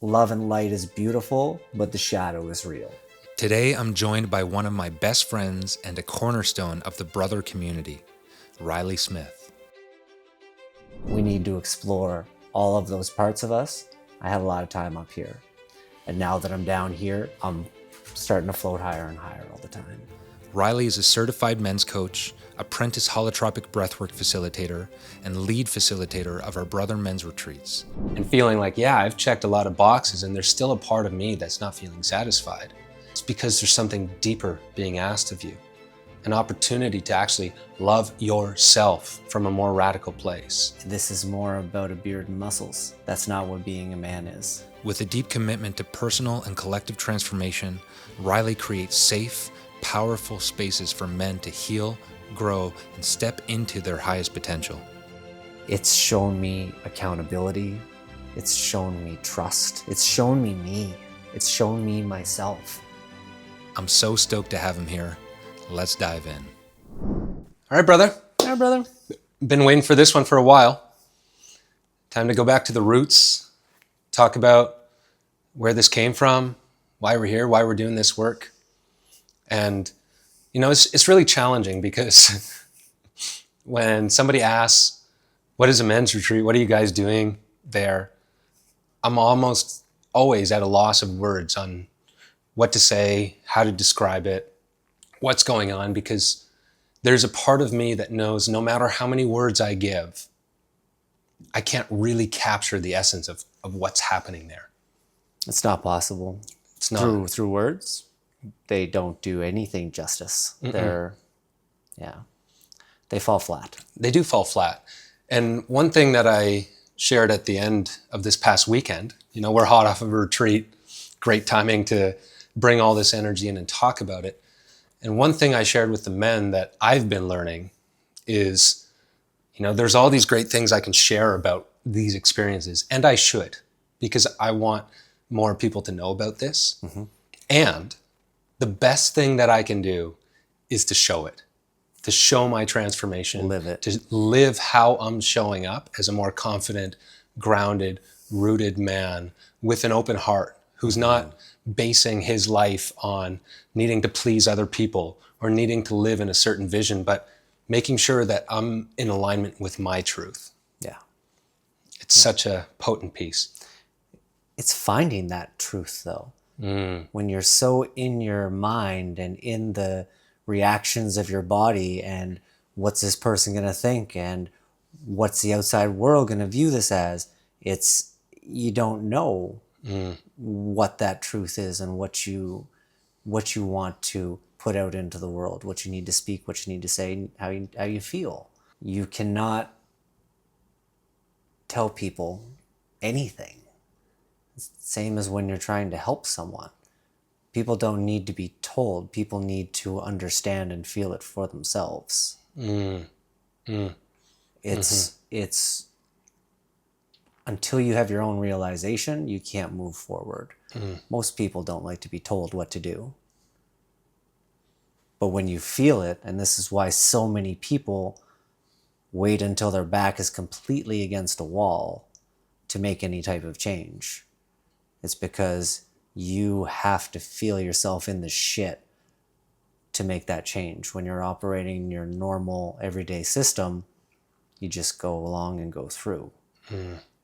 Love and light is beautiful, but the shadow is real. Today, I'm joined by one of my best friends and a cornerstone of the brother community, Riley Smith. We need to explore all of those parts of us. I had a lot of time up here. And now that I'm down here, I'm starting to float higher and higher all the time. Riley is a certified men's coach, apprentice holotropic breathwork facilitator, and lead facilitator of our brother men's retreats. And feeling like, yeah, I've checked a lot of boxes and there's still a part of me that's not feeling satisfied. It's because there's something deeper being asked of you. An opportunity to actually love yourself from a more radical place. This is more about a beard and muscles. That's not what being a man is. With a deep commitment to personal and collective transformation, Riley creates safe, powerful spaces for men to heal, grow, and step into their highest potential. It's shown me accountability. It's shown me trust. It's shown me me. It's shown me myself. I'm so stoked to have him here. Let's dive in. All right, brother. Yeah, brother. Been waiting for this one for a while. Time to go back to the roots, talk about where this came from, why we're here, why we're doing this work. And, you know, it's really challenging because when somebody asks, what is a men's retreat? What are you guys doing there? I'm almost always at a loss of words on what to say, how to describe it, what's going on, because there's a part of me that knows no matter how many words I give, I can't really capture the essence of what's happening there. It's not possible. It's not. Through words, they don't do anything justice. They fall flat. They do fall flat. And one thing that I shared at the end of this past weekend, you know, we're hot off of a retreat, great timing to bring all this energy in and talk about it. And one thing I shared with the men that I've been learning is, you know, there's all these great things I can share about these experiences, and I should, because I want more people to know about this. Mm-hmm. And the best thing that I can do is to show it, to show my transformation, live it, to live how I'm showing up as a more confident, grounded, rooted man with an open heart who's not basing his life on needing to please other people or needing to live in a certain vision, but making sure that I'm in alignment with my truth. Yeah. It's such a potent piece. It's finding that truth, though. When you're so in your mind and in the reactions of your body and what's this person going to think and what's the outside world going to view this as, you don't know what that truth is and what you want to put out into the world, what you need to speak, what you need to say, how you feel. You cannot tell people anything. It's the same as when you're trying to help someone. People don't need to be told. People need to understand and feel it for themselves. It's until you have your own realization, you can't move forward. Most people don't like to be told what to do. But when you feel it, and this is why so many people wait until their back is completely against a wall to make any type of change. It's because you have to feel yourself in the shit to make that change. When you're operating your normal everyday system, you just go along and go through.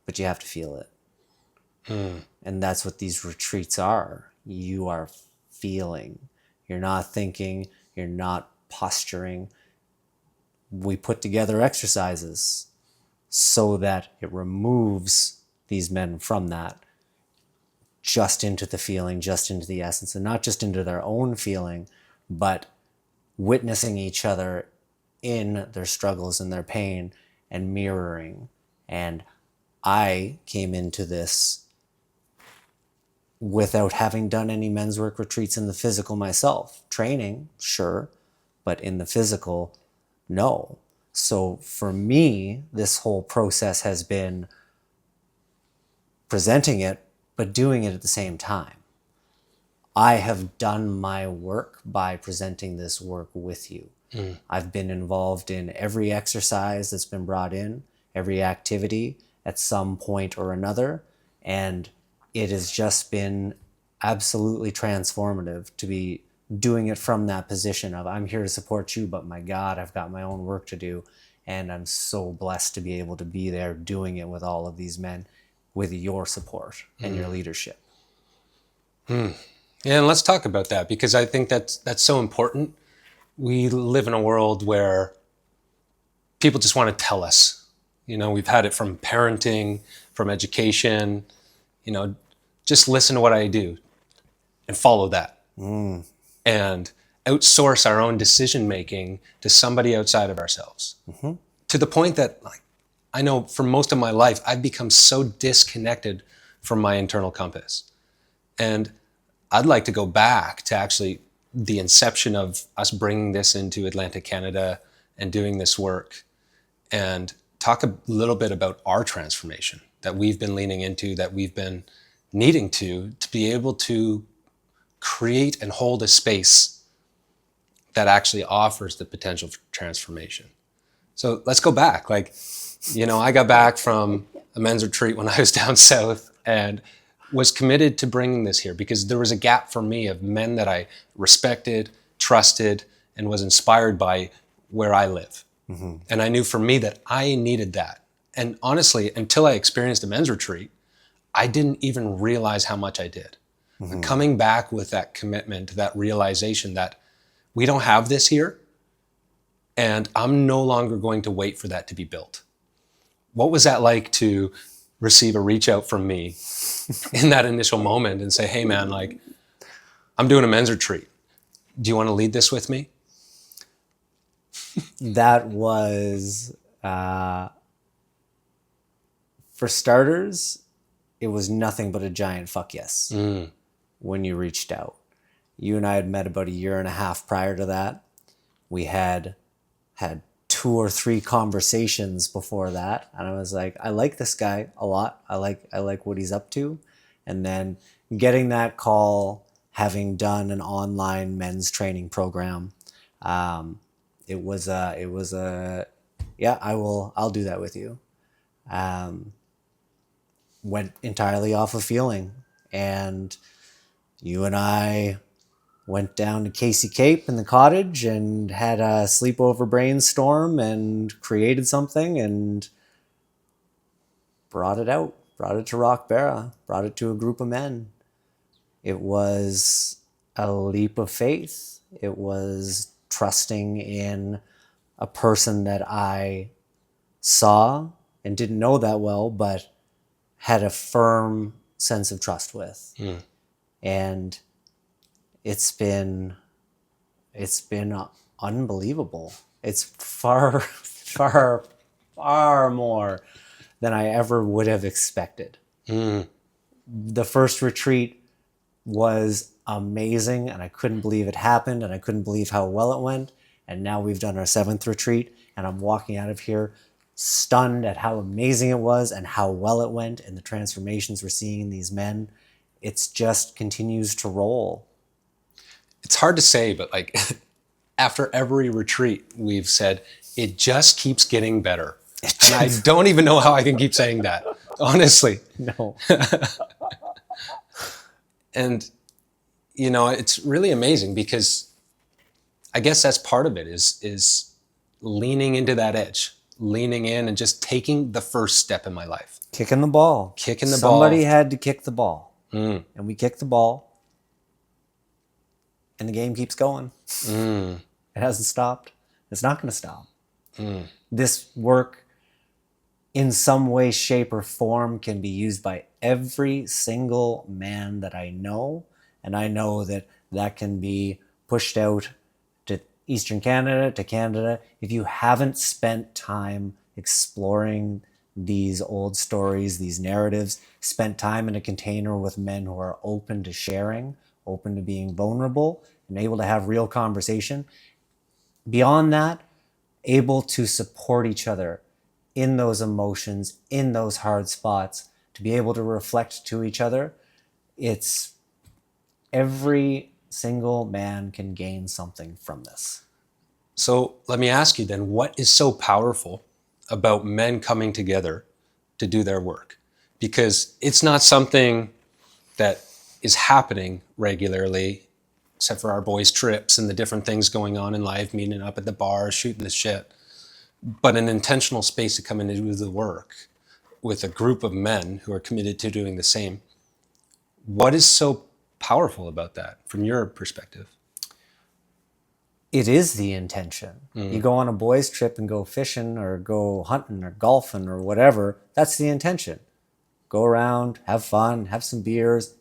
But you have to feel it. And that's what these retreats are. You are feeling. You're not thinking. You're not posturing. We put together exercises so that it removes these men from that, just into the feeling, just into the essence, and not just into their own feeling, but witnessing each other in their struggles and their pain and mirroring. And I came into this without having done any men's work retreats in the physical myself. Training, sure, but in the physical, no. So for me, this whole process has been presenting it, but doing it at the same time. I have done my work by presenting this work with you. I've been involved in every exercise that's been brought in, every activity at some point or another, and it has just been absolutely transformative to be doing it from that position of, I'm here to support you, but my God, I've got my own work to do. And I'm so blessed to be able to be there doing it with all of these men, with your support and your leadership. Yeah, and let's talk about that, because I think that's so important. We live in a world where people just want to tell us. We've had it from parenting, from education, just listen to what I do and follow that. And outsource our own decision making to somebody outside of ourselves. To the point that, like, I know for most of my life, I've become so disconnected from my internal compass. And I'd like to go back to actually the inception of us bringing this into Atlantic Canada and doing this work, and talk a little bit about our transformation that we've been leaning into, that we've been needing to be able to create and hold a space that actually offers the potential for transformation. So let's go back. I got back from a men's retreat when I was down south and was committed to bringing this here because there was a gap for me of men that I respected, trusted, and was inspired by where I live. And I knew for me that I needed that. And honestly, until I experienced a men's retreat, I didn't even realize how much I did. Coming back with that commitment, that realization that we don't have this here, and I'm no longer going to wait for that to be built. What was that like to receive a reach out from me in that initial moment and say, hey man, I'm doing a men's retreat. Do you want to lead this with me? That was, for starters, it was nothing but a giant fuck yes when you reached out. You and I had met about a year and a half prior to that. We had 2 or 3 conversations before that, and I was like, I like this guy a lot. I like what he's up to. And then getting that call, having done an online men's training program, it was a yeah, I'll do that with you. Went entirely off of feeling, and you and I went down to Casey Cape in the cottage and had a sleepover brainstorm and created something and brought it to Rock Barra, brought it to a group of men. It was a leap of faith. It was trusting in a person that I saw and didn't know that well, but had a firm sense of trust with. And it's been unbelievable. It's far, far, far more than I ever would have expected. The first retreat was amazing, and I couldn't believe it happened, and I couldn't believe how well it went. And now we've done our 7th retreat, and I'm walking out of here stunned at how amazing it was and how well it went and the transformations we're seeing in these men. It's just continues to roll. It's hard to say, but after every retreat, we've said, it just keeps getting better. And I don't even know how I can keep saying that, honestly. No. And, it's really amazing because I guess that's part of it is leaning into that edge, leaning in and just taking the first step in my life. Kicking the ball. Somebody had to kick the ball. And we kicked the ball. And the game keeps going. It hasn't stopped. It's not going to stop. This work, in some way, shape, or form, can be used by every single man that I know. And I know that can be pushed out to Eastern Canada, to Canada. If you haven't spent time exploring these old stories, these narratives, spent time in a container with men who are open to sharing, open to being vulnerable, and able to have real conversation. Beyond that, able to support each other in those emotions, in those hard spots, to be able to reflect to each other. It's every single man can gain something from this. So let me ask you then, what is so powerful about men coming together to do their work? Because it's not something that is happening regularly, except for our boys' trips and the different things going on in life, meeting up at the bar, shooting the shit. But an intentional space to come in and do the work with a group of men who are committed to doing the same. What is so powerful about that from your perspective? It is the intention. You go on a boys' trip and go fishing or go hunting or golfing or whatever. That's the intention. Go around, have fun, have some beers.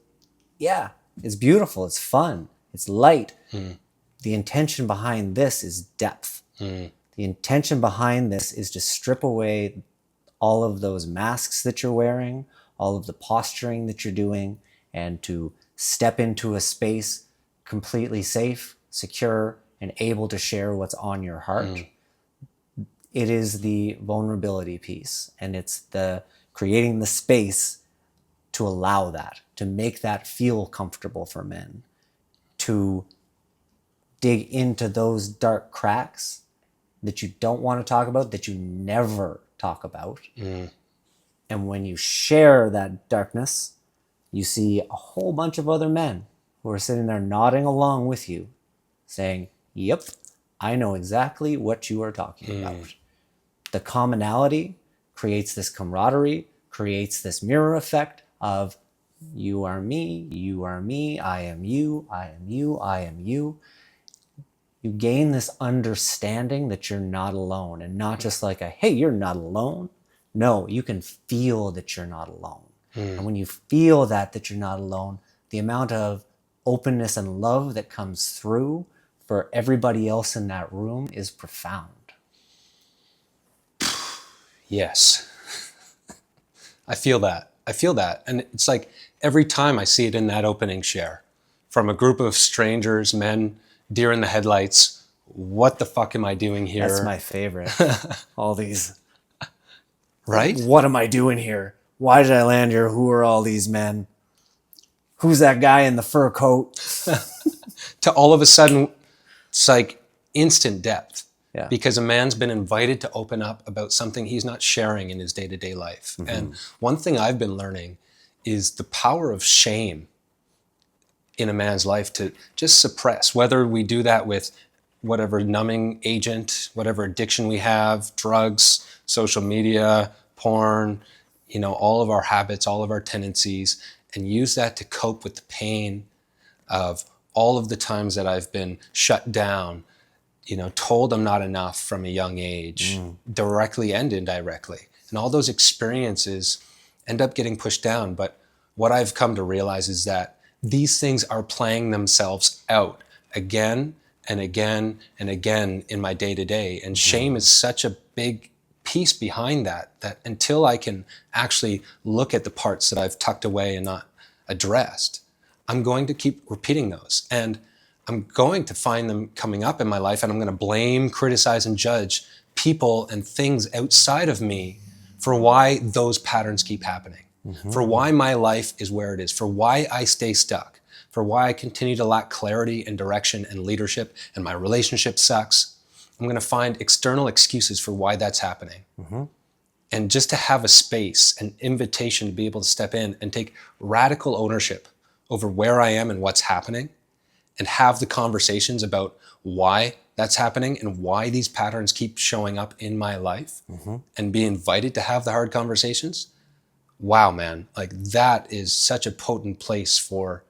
Yeah, it's beautiful. It's fun. It's light. The intention behind this is depth. The intention behind this is to strip away all of those masks that you're wearing, all of the posturing that you're doing, and to step into a space completely safe, secure, and able to share what's on your heart. It is the vulnerability piece, and it's the creating the space to allow that, to make that feel comfortable for men, to dig into those dark cracks that you don't want to talk about, that you never talk about. And when you share that darkness, you see a whole bunch of other men who are sitting there nodding along with you, saying, yep, I know exactly what you are talking about. The commonality creates this camaraderie, creates this mirror effect of you are me, I am you, I am you, I am you. You gain this understanding that you're not alone, and not just like a, hey, you're not alone. No, you can feel that you're not alone. And when you feel that you're not alone, the amount of openness and love that comes through for everybody else in that room is profound. Yes. I feel that. And it's like every time I see it in that opening share from a group of strangers, men, deer in the headlights, what the fuck am I doing here? That's my favorite. All these, right? What am I doing here? Why did I land here? Who are all these men? Who's that guy in the fur coat? To all of a sudden, it's like instant depth. Yeah. Because a man's been invited to open up about something he's not sharing in his day-to-day life. And one thing I've been learning is the power of shame in a man's life to just suppress, whether we do that with whatever numbing agent, whatever addiction we have, drugs, social media, porn, all of our habits, all of our tendencies, and use that to cope with the pain of all of the times that I've been shut down, told I'm not enough from a young age, directly and indirectly. And all those experiences end up getting pushed down. But what I've come to realize is that these things are playing themselves out again and again and again in my day-to-day. And shame is such a big piece behind that until I can actually look at the parts that I've tucked away and not addressed, I'm going to keep repeating those. And I'm going to find them coming up in my life, and I'm going to blame, criticize, and judge people and things outside of me for why those patterns keep happening, for why my life is where it is, for why I stay stuck, for why I continue to lack clarity and direction and leadership, and my relationship sucks. I'm going to find external excuses for why that's happening. And just to have a space, an invitation to be able to step in and take radical ownership over where I am and what's happening, and have the conversations about why that's happening and why these patterns keep showing up in my life, and be invited to have the hard conversations. Wow, man, like that is such a potent place for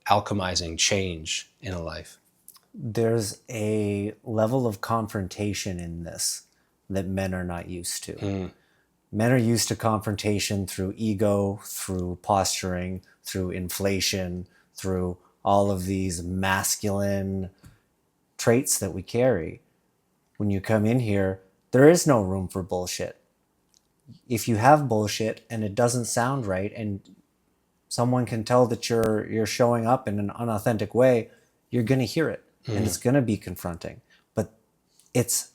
alchemizing change in a life. There's a level of confrontation in this that men are not used to. Men are used to confrontation through ego, through posturing, through inflation, through all of these masculine traits that we carry. When you come in here, there is no room for bullshit. If you have bullshit and it doesn't sound right, and someone can tell that you're showing up in an unauthentic way, you're going to hear it, and it's going to be confronting. But it's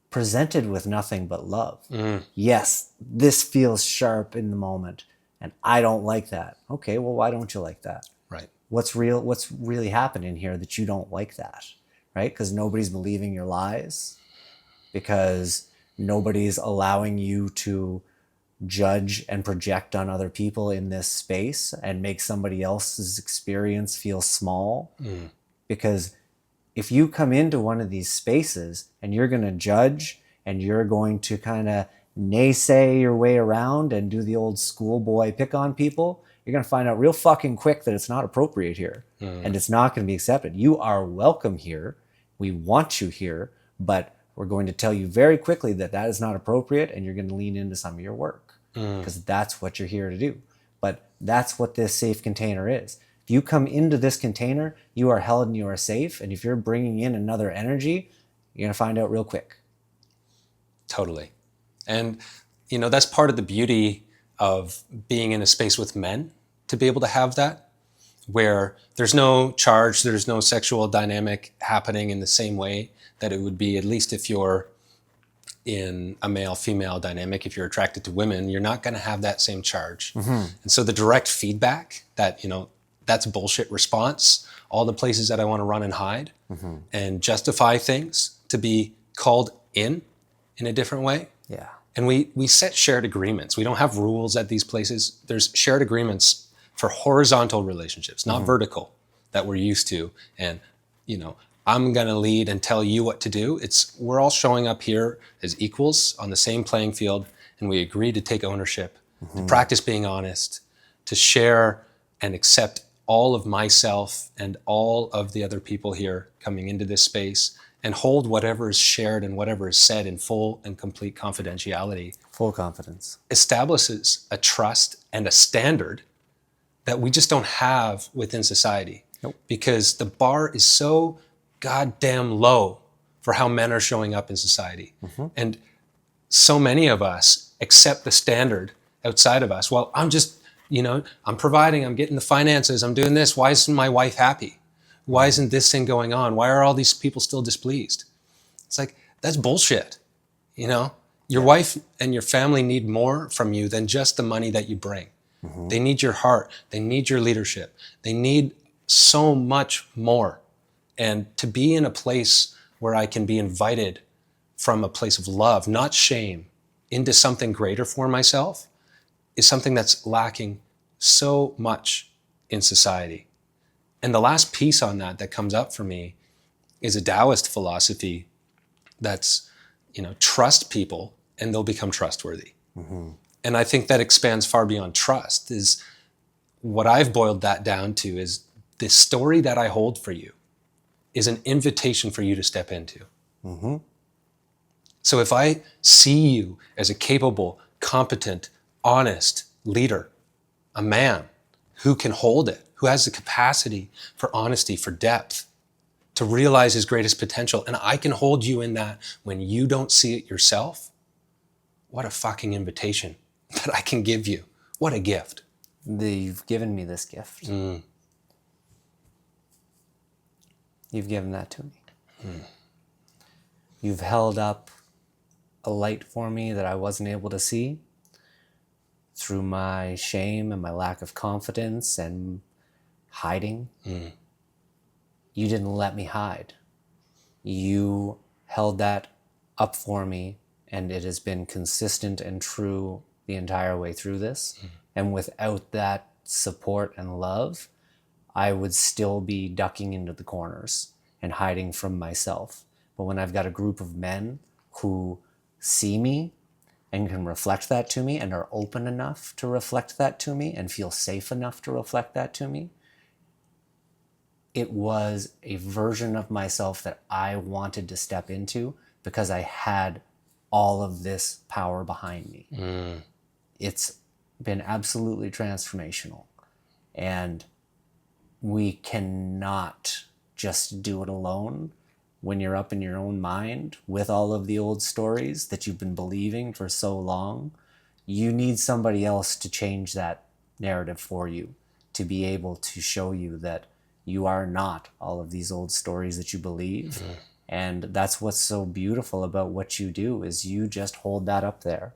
presented with nothing but love. Yes, this feels sharp in the moment, and I don't like that. Okay, well, why don't you like that? Right. What's really happening here that you don't like that, right? Because nobody's believing your lies, because nobody's allowing you to judge and project on other people in this space and make somebody else's experience feel small. Because if you come into one of these spaces and you're going to judge and you're going to kind of naysay your way around and do the old schoolboy pick on people, you're going to find out real fucking quick that it's not appropriate here and it's not going to be accepted. You are welcome here. We want you here, but we're going to tell you very quickly that that is not appropriate, and you're going to lean into some of your work because that's what you're here to do. But that's what this safe container is. If you come into this container, you are held and you are safe. And if you're bringing in another energy, you're going to find out real quick. Totally. And, you know, that's part of the beauty of being in a space with men, to be able to have that, where there's no charge, there's no sexual dynamic happening in the same way that it would be, at least if you're in a male-female dynamic. If you're attracted to women, you're not going to have that same charge. And so the direct feedback that, you know, that's bullshit response, all the places that I want to run and hide and justify things to be called in a different way. Yeah. And we set shared agreements. We don't have rules at these places. There's shared agreements for horizontal relationships, not vertical, that we're used to. And, you know, I'm going to lead and tell you what to do. We're all showing up here as equals on the same playing field, and we agree to take ownership, to practice being honest, to share and accept all of myself and all of the other people here coming into this space, and hold whatever is shared and whatever is said in full and complete confidentiality. Full confidence. Establishes a trust and a standard that we just don't have within society. Nope. Because the bar is so goddamn low for how men are showing up in society. And so many of us accept the standard outside of us. Well, I'm just, you know, I'm providing, I'm getting the finances, I'm doing this. Why isn't my wife happy? Why isn't this thing going on? Why are all these people still displeased? It's like, that's bullshit. You know, your wife and your family need more from you than just the money that you bring. They need your heart. They need your leadership. They need so much more. And to be in a place where I can be invited from a place of love, not shame, into something greater for myself is something that's lacking so much in society. And the last piece on that comes up for me is a Taoist philosophy that's, you know, trust people and they'll become trustworthy. And I think that expands far beyond trust. Is what I've boiled that down to is the story that I hold for you is an invitation for you to step into. So if I see you as a capable, competent, honest leader, a man who can hold it, who has the capacity for honesty, for depth, to realize his greatest potential, and I can hold you in that when you don't see it yourself, what a fucking invitation that I can give you. What a gift. You've given me this gift. You've given that to me. You've held up a light for me that I wasn't able to see through my shame and my lack of confidence and hiding. You didn't let me hide. You held that up for me, and it has been consistent and true the entire way through this. And without that support and love, I would still be ducking into the corners and hiding from myself. But when I've got a group of men who see me and can reflect that to me and are open enough to reflect that to me and feel safe enough to reflect that to me, it was a version of myself that I wanted to step into because I had all of this power behind me. It's been absolutely transformational. And we cannot just do it alone when you're up in your own mind with all of the old stories that you've been believing for so long. You need somebody else to change that narrative for you, to be able to show you that you are not all of these old stories that you believe. And that's what's so beautiful about what you do, is you just hold that up there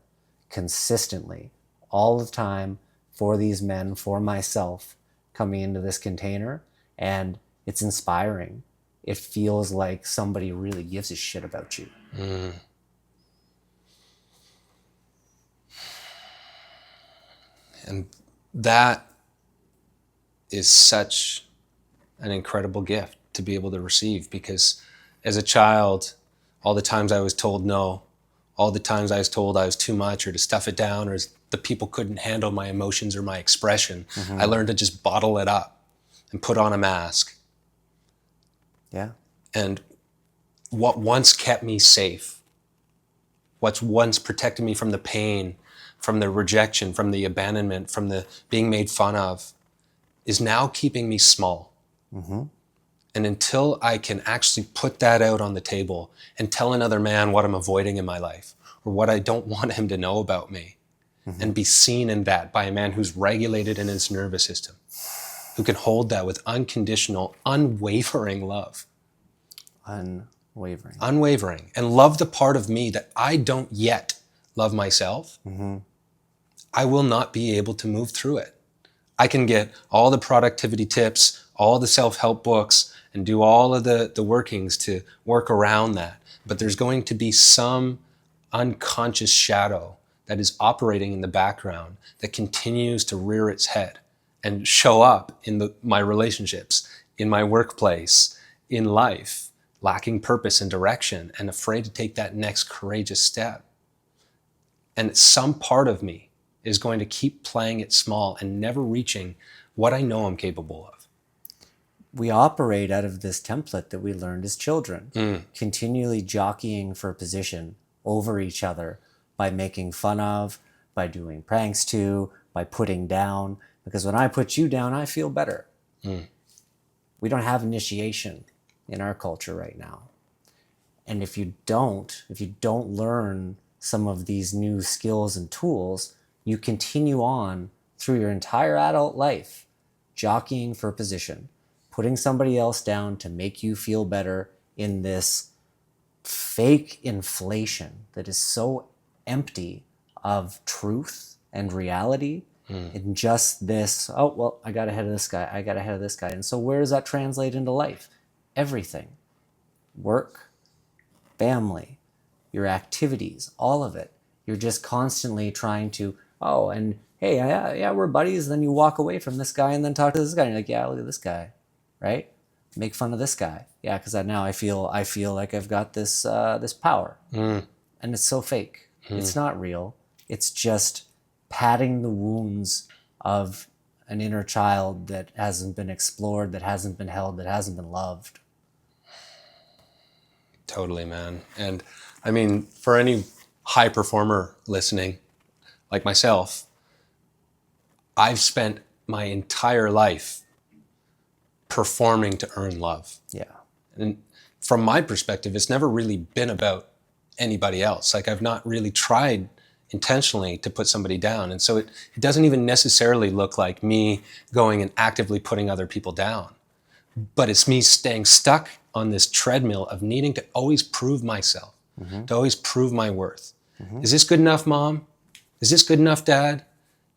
consistently all the time for these men, for myself, coming into this container. And it's inspiring. It feels like somebody really gives a shit about you. And that is such an incredible gift to be able to receive, because as a child, all the times I was told no, all the times I was told I was too much or to stuff it down, or the people couldn't handle my emotions or my expression, I learned to just bottle it up and put on a mask. Yeah. And what once kept me safe, what's once protected me from the pain, from the rejection, from the abandonment, from the being made fun of, is now keeping me small. And until I can actually put that out on the table and tell another man what I'm avoiding in my life, or what I don't want him to know about me, and be seen in that by a man who's regulated in his nervous system, who can hold that with unconditional, unwavering love. Unwavering. And love the part of me that I don't yet love myself, I will not be able to move through it. I can get all the productivity tips, all the self-help books, and do all of the workings to work around that. But there's going to be some unconscious shadow that is operating in the background that continues to rear its head and show up in my relationships, in my workplace, in life, lacking purpose and direction, and afraid to take that next courageous step. And some part of me is going to keep playing it small and never reaching what I know I'm capable of. We operate out of this template that we learned as children, continually jockeying for position over each other by making fun of, by doing pranks to, by putting down. Because when I put you down, I feel better. We don't have initiation in our culture right now. And if you don't learn some of these new skills and tools, you continue on through your entire adult life, jockeying for position, putting somebody else down to make you feel better in this fake inflation that is so empty of truth and reality, in just this, oh, well, I got ahead of this guy. And so where does that translate into life? Everything. Work, family, your activities, all of it. You're just constantly trying to, oh, and hey, yeah, we're buddies. Then you walk away from this guy and then talk to this guy. And you're like, yeah, look at this guy, right? Make fun of this guy. Yeah, because now I feel like I've got this this power. And it's so fake. It's not real. It's just patting the wounds of an inner child that hasn't been explored, that hasn't been held, that hasn't been loved. Totally, man. And I mean, for any high performer listening, like myself, I've spent my entire life performing to earn love. Yeah. And from my perspective, it's never really been about anybody else. Like, I've not really tried intentionally to put somebody down. And so it doesn't even necessarily look like me going and actively putting other people down. But it's me staying stuck on this treadmill of needing to always prove myself, to always prove my worth. Is this good enough, Mom? Is this good enough, Dad?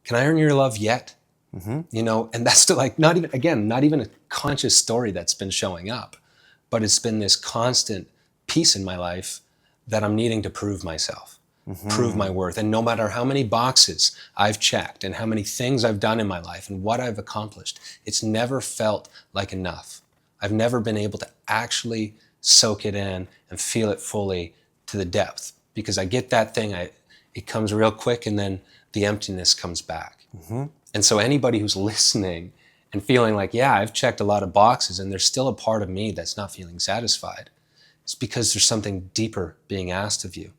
Can I earn your love yet? You know, and that's still like not even a conscious story that's been showing up, but it's been this constant piece in my life that I'm needing to prove myself, prove my worth. And no matter how many boxes I've checked and how many things I've done in my life and what I've accomplished, it's never felt like enough. I've never been able to actually soak it in and feel it fully to the depth, because I get that thing, it comes real quick, and then the emptiness comes back. And so anybody who's listening and feeling like, yeah, I've checked a lot of boxes and there's still a part of me that's not feeling satisfied, it's because there's something deeper being asked of you.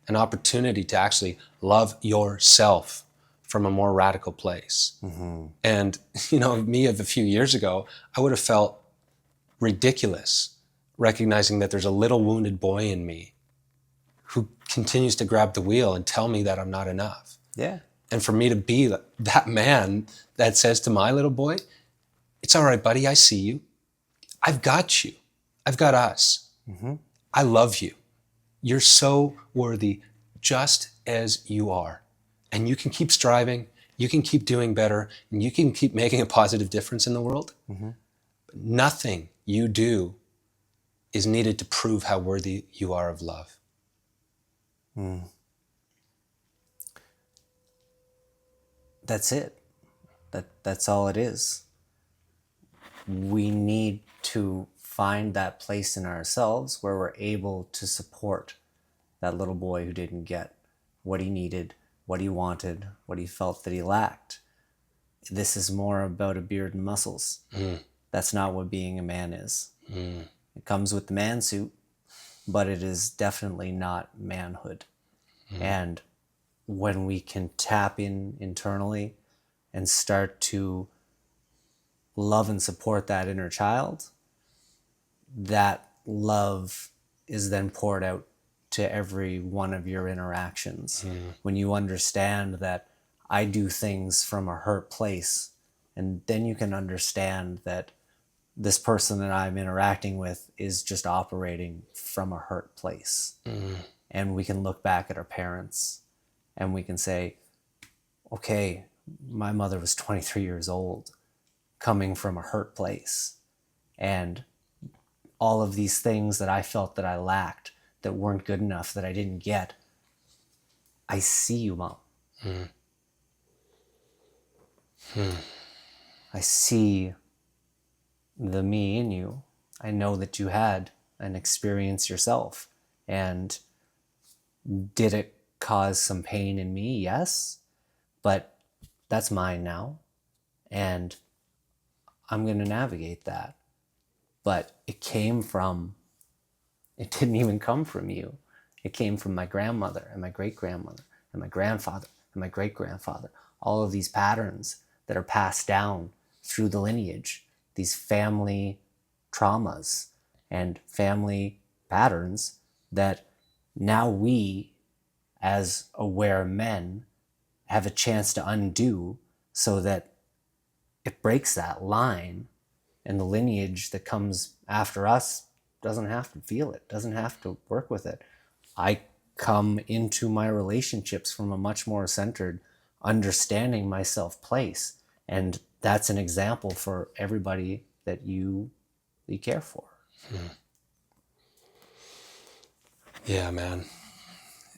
An opportunity to actually love yourself from a more radical place. And, you know, me of a few years ago, I would have felt ridiculous recognizing that there's a little wounded boy in me who continues to grab the wheel and tell me that I'm not enough. Yeah. And for me to be that man that says to my little boy, it's all right, buddy, I see you. I've got you. I've got us. I love you. You're so worthy just as you are. And you can keep striving, you can keep doing better, and you can keep making a positive difference in the world. But nothing you do is needed to prove how worthy you are of love. that's it. That's all it is. We need to find that place in ourselves where we're able to support that little boy who didn't get what he needed, what he wanted, what he felt that he lacked. This is more about a beard and muscles. That's not what being a man is. It comes with the man suit, but it is definitely not manhood. And when we can tap in internally and start to love and support that inner child, that love is then poured out to every one of your interactions. When you understand that I do things from a hurt place, and then you can understand that this person that I'm interacting with is just operating from a hurt place. And we can look back at our parents and we can say, okay, my mother was 23 years old, coming from a hurt place. And all of these things that I felt that I lacked, that weren't good enough, that I didn't get, I see you, Mom. I see the me in you. I know that you had an experience yourself. And did it cause some pain in me? Yes. But that's mine now. And I'm going to navigate that. But it didn't even come from you. It came from my grandmother and my great-grandmother and my grandfather and my great-grandfather. All of these patterns that are passed down through the lineage, these family traumas and family patterns that now we, as aware men, have a chance to undo so that it breaks that line, and the lineage that comes after us doesn't have to feel it, doesn't have to work with it. I come into my relationships from a much more centered, understanding myself place. And that's an example for everybody that you care for. Yeah, man.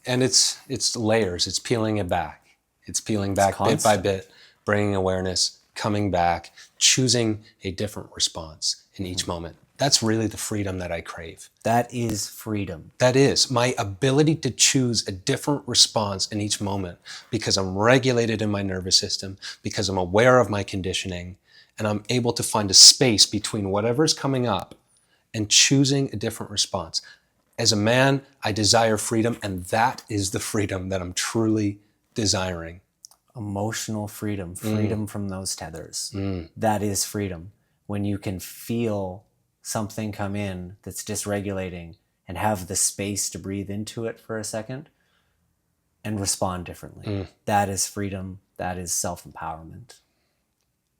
And it's layers. It's peeling it back. It's peeling back bit by bit, bringing awareness, coming back, choosing a different response in each moment. That's really the freedom that I crave. That is freedom. That is my ability to choose a different response in each moment because I'm regulated in my nervous system, because I'm aware of my conditioning, and I'm able to find a space between whatever's coming up and choosing a different response. As a man, I desire freedom, and that is the freedom that I'm truly desiring. Emotional freedom, freedom from those tethers. That is freedom. When you can feel something come in that's dysregulating and have the space to breathe into it for a second and respond differently. That is freedom. That is self-empowerment.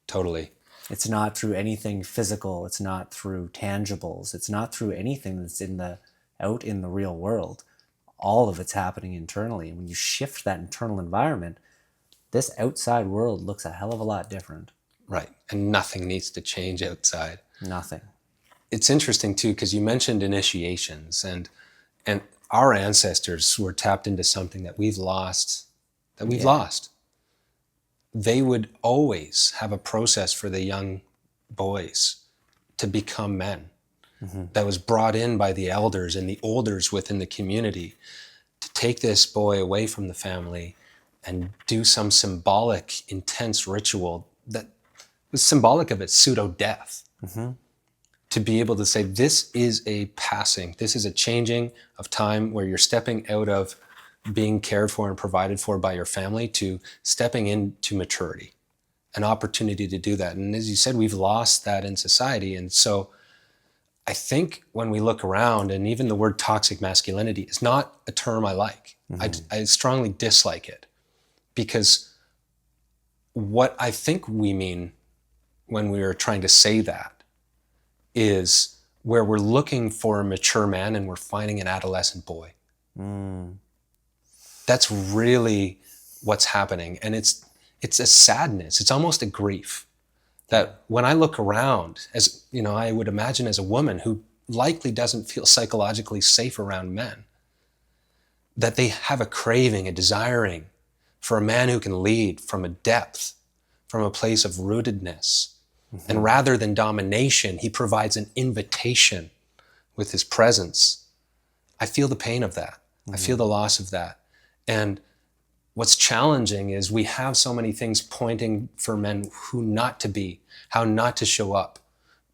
Totally. It's not through anything physical. It's not through tangibles. It's not through anything that's out in the real world. All of it's happening internally. And when you shift that internal environment, this outside world looks a hell of a lot different. Right. And nothing needs to change outside. Nothing. It's interesting too, because you mentioned initiations and our ancestors were tapped into something that we've lost. They would always have a process for the young boys to become men that was brought in by the elders and the olders within the community to take this boy away from the family and do some symbolic, intense ritual that was symbolic of its pseudo-death. To be able to say, this is a passing, this is a changing of time where you're stepping out of being cared for and provided for by your family to stepping into maturity, an opportunity to do that. And as you said, we've lost that in society. And so I think when we look around, and even the word toxic masculinity is not a term I like. I strongly dislike it, because what I think we mean when we are trying to say that is where we're looking for a mature man and we're finding an adolescent boy. That's really what's happening. And it's a sadness. It's almost a grief that when I look around, as you know, I would imagine as a woman who likely doesn't feel psychologically safe around men, that they have a craving, a desiring for a man who can lead from a depth, from a place of rootedness. And rather than domination, he provides an invitation with his presence. I feel the pain of that. I feel the loss of that. And what's challenging is we have so many things pointing for men who not to be, how not to show up.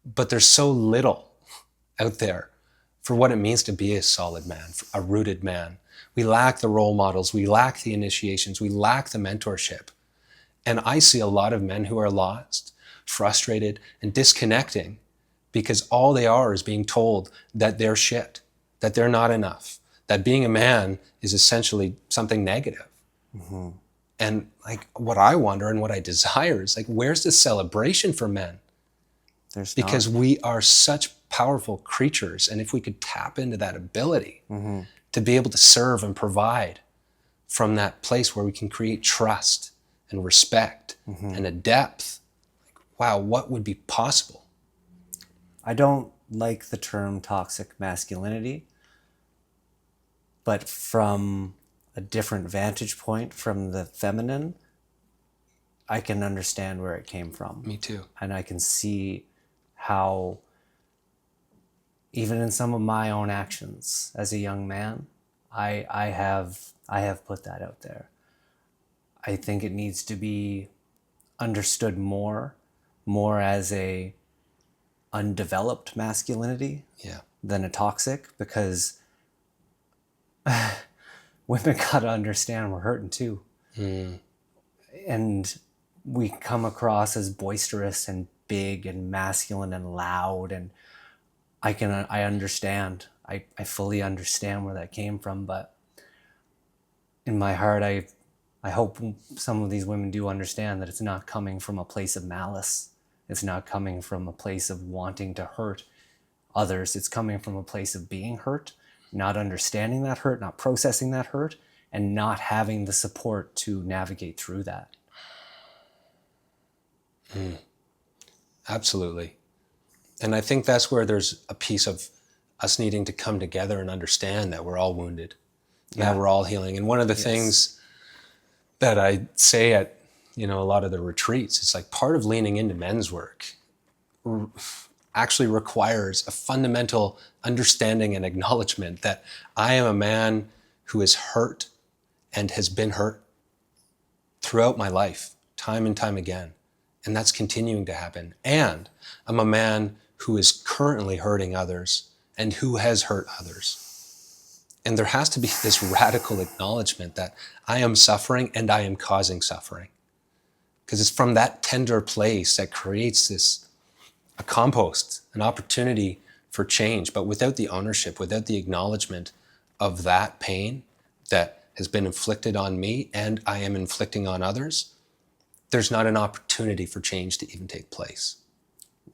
But there's so little out there for what it means to be a solid man, a rooted man. We lack the role models. We lack the initiations. We lack the mentorship. And I see a lot of men who are lost, frustrated, and disconnecting because all they are is being told that they're shit, that they're not enough, that being a man is essentially something negative. And like what I wonder and what I desire is like, where's the celebration for men? Because we are such powerful creatures. And if we could tap into that ability to be able to serve and provide from that place where we can create trust and respect and a depth, like, wow, what would be possible? I don't like the term toxic masculinity, but from a different vantage point from the feminine, I can understand where it came from. Me too. And I can see how, even in some of my own actions as a young man, I have put that out there. I think it needs to be understood more as a undeveloped masculinity than a toxic, because women gotta understand we're hurting too. And we come across as boisterous and big and masculine and loud, and I understand. I fully understand where that came from, but in my heart, I hope some of these women do understand that it's not coming from a place of malice. It's not coming from a place of wanting to hurt others. It's coming from a place of being hurt, not understanding that hurt, not processing that hurt, and not having the support to navigate through that. Absolutely. And I think that's where there's a piece of us needing to come together and understand that we're all wounded, that we're all healing. And one of the things that I say at, a lot of the retreats, it's like part of leaning into men's work actually requires a fundamental understanding and acknowledgement that I am a man who is hurt and has been hurt throughout my life, time and time again. And that's continuing to happen. And I'm a man who is currently hurting others and who has hurt others. And there has to be this radical acknowledgement that I am suffering and I am causing suffering. Because it's from that tender place that creates a compost, an opportunity for change. But without the ownership, without the acknowledgement of that pain that has been inflicted on me and I am inflicting on others, there's not an opportunity for change to even take place.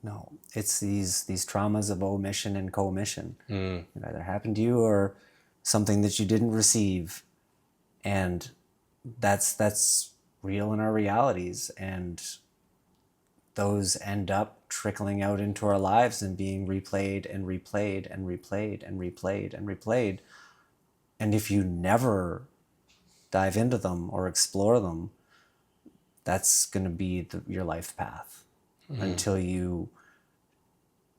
No, it's these traumas of omission and commission. It either happened to you or something that you didn't receive. And that's real in our realities. And those end up trickling out into our lives and being replayed and replayed and replayed and replayed and replayed. And if you never dive into them or explore them, that's going to be your life path until you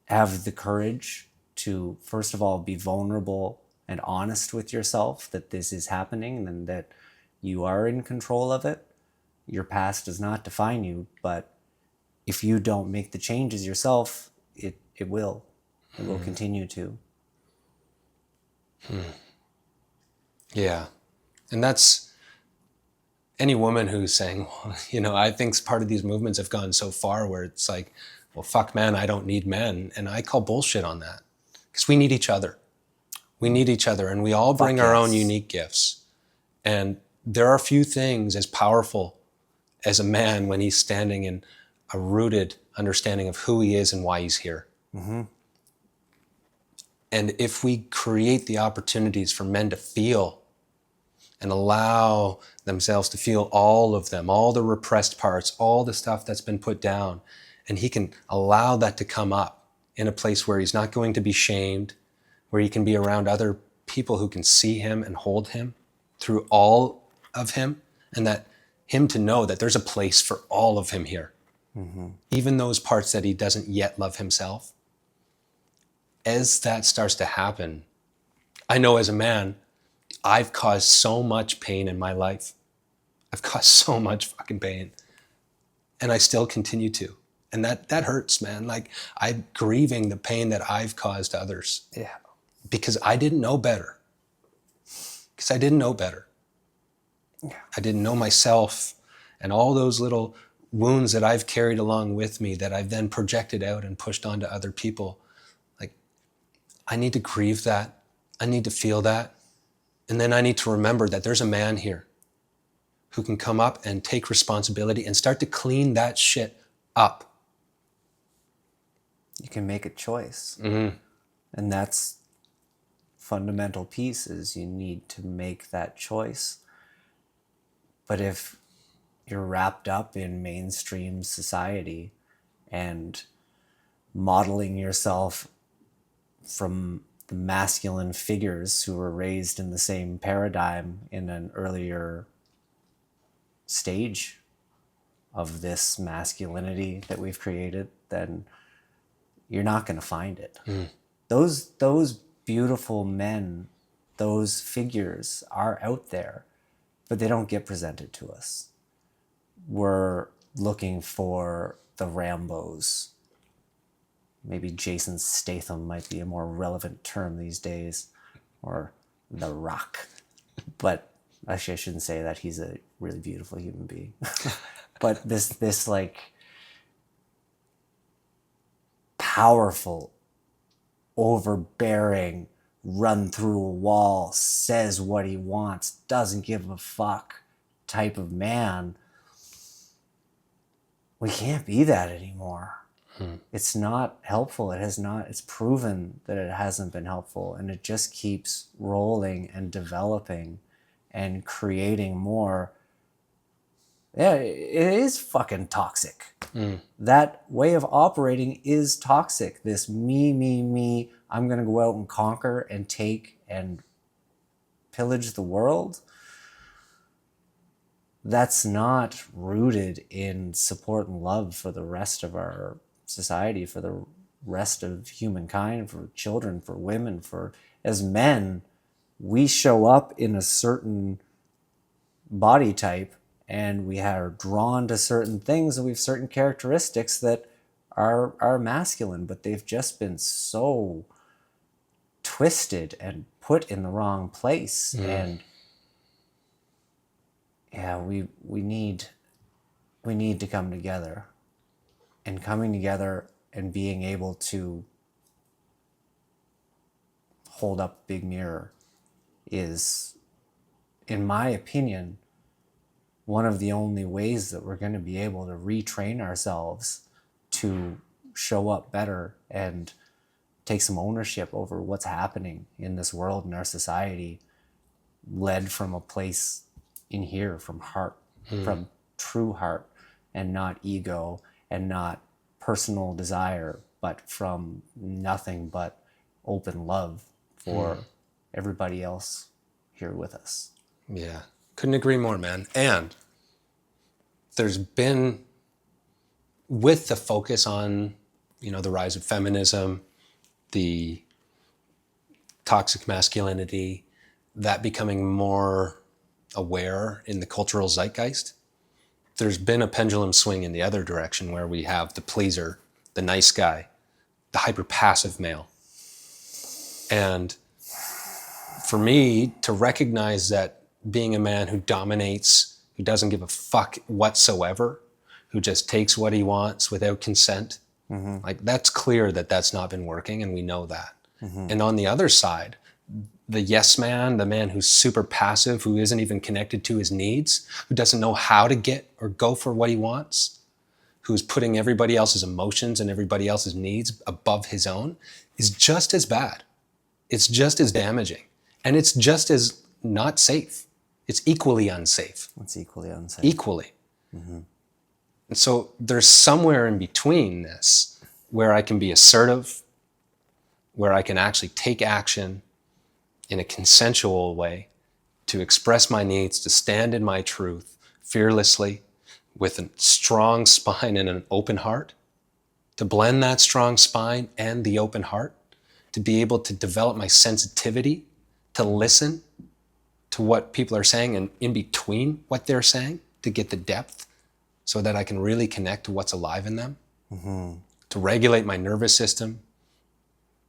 have the courage to, first of all, be vulnerable and honest with yourself that this is happening and that you are in control of it. Your past does not define you, but if you don't make the changes yourself, it will. It will continue to. Yeah. And that's any woman who's saying, well, I think part of these movements have gone so far where it's like, well, fuck men, I don't need men. And I call bullshit on that because we need each other. We need each other and we all bring our own unique gifts. And there are few things as powerful as a man when he's standing in a rooted understanding of who he is and why he's here. And if we create the opportunities for men to feel and allow themselves to feel all of them, all the repressed parts, all the stuff that's been put down, and he can allow that to come up in a place where he's not going to be shamed, where he can be around other people who can see him and hold him through all of him and that him to know that there's a place for all of him here. Even those parts that he doesn't yet love himself. As that starts to happen, I know as a man, I've caused so much pain in my life. I've caused so much fucking pain. And I still continue to. And that hurts, man. Like, I'm grieving the pain that I've caused others. Yeah. Because I didn't know better. Because I didn't know better. Yeah. I didn't know myself, and all those little wounds that I've carried along with me that I've then projected out and pushed onto other people. Like, I need to grieve that. I need to feel that. And then I need to remember that there's a man here who can come up and take responsibility and start to clean that shit up. You can make a choice. Mm-hmm. And that's fundamental piece, is you need to make that choice. But if you're wrapped up in mainstream society and modeling yourself from the masculine figures who were raised in the same paradigm in an earlier stage of this masculinity that we've created, then you're not going to find it. Those beautiful men, those figures are out there, but they don't get presented to us. We're looking for the Rambos. Maybe Jason Statham might be a more relevant term these days, or The Rock. But actually, I shouldn't say that. He's a really beautiful human being. But this like powerful, overbearing, run through a wall, says what he wants, doesn't give a fuck type of man, we can't be that anymore. It's not helpful. It's proven that it hasn't been helpful, and it just keeps rolling and developing and creating more. Yeah, it is fucking toxic. That way of operating is toxic. This me, I'm going to go out and conquer and take and pillage the world. That's not rooted in support and love for the rest of our society, for the rest of humankind, for children, for women, for as men, we show up in a certain body type and we are drawn to certain things, and we have certain characteristics that are masculine, but they've just been so twisted and put in the wrong place. And yeah, we need to come together. And coming together and being able to hold up a big mirror is, in my opinion, one of the only ways that we're going to be able to retrain ourselves to show up better and take some ownership over what's happening in this world and our society, led from a place in here, from heart, from true heart, and not ego and not personal desire, but from nothing but open love for everybody else here with us. Yeah, couldn't agree more, man. And there's been, with the focus on, the rise of feminism, the toxic masculinity, that becoming more aware in the cultural zeitgeist, there's been a pendulum swing in the other direction, where we have the pleaser, the nice guy, the hyper-passive male. And for me to recognize that being a man who dominates, who doesn't give a fuck whatsoever, who just takes what he wants without consent, like, that's clear that that's not been working, and we know that. And on the other side, the yes man, the man who's super passive, who isn't even connected to his needs, who doesn't know how to get or go for what he wants, who's putting everybody else's emotions and everybody else's needs above his own, is just as bad. It's just as damaging. And it's just as not safe. It's equally unsafe. It's equally unsafe. Equally. And so there's somewhere in between this where I can be assertive, where I can actually take action in a consensual way to express my needs, to stand in my truth, fearlessly with a strong spine and an open heart, to blend that strong spine and the open heart, to be able to develop my sensitivity, to listen to what people are saying and in between what they're saying, to get the depth so that I can really connect to what's alive in them, to regulate my nervous system,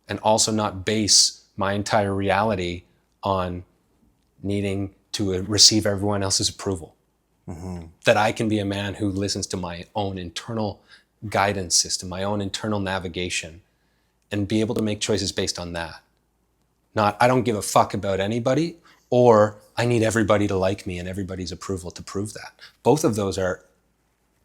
and also not base my entire reality on needing to receive everyone else's approval. That I can be a man who listens to my own internal guidance system, my own internal navigation, and be able to make choices based on that. Not, I don't give a fuck about anybody, or I need everybody to like me and everybody's approval to prove that. Both of those are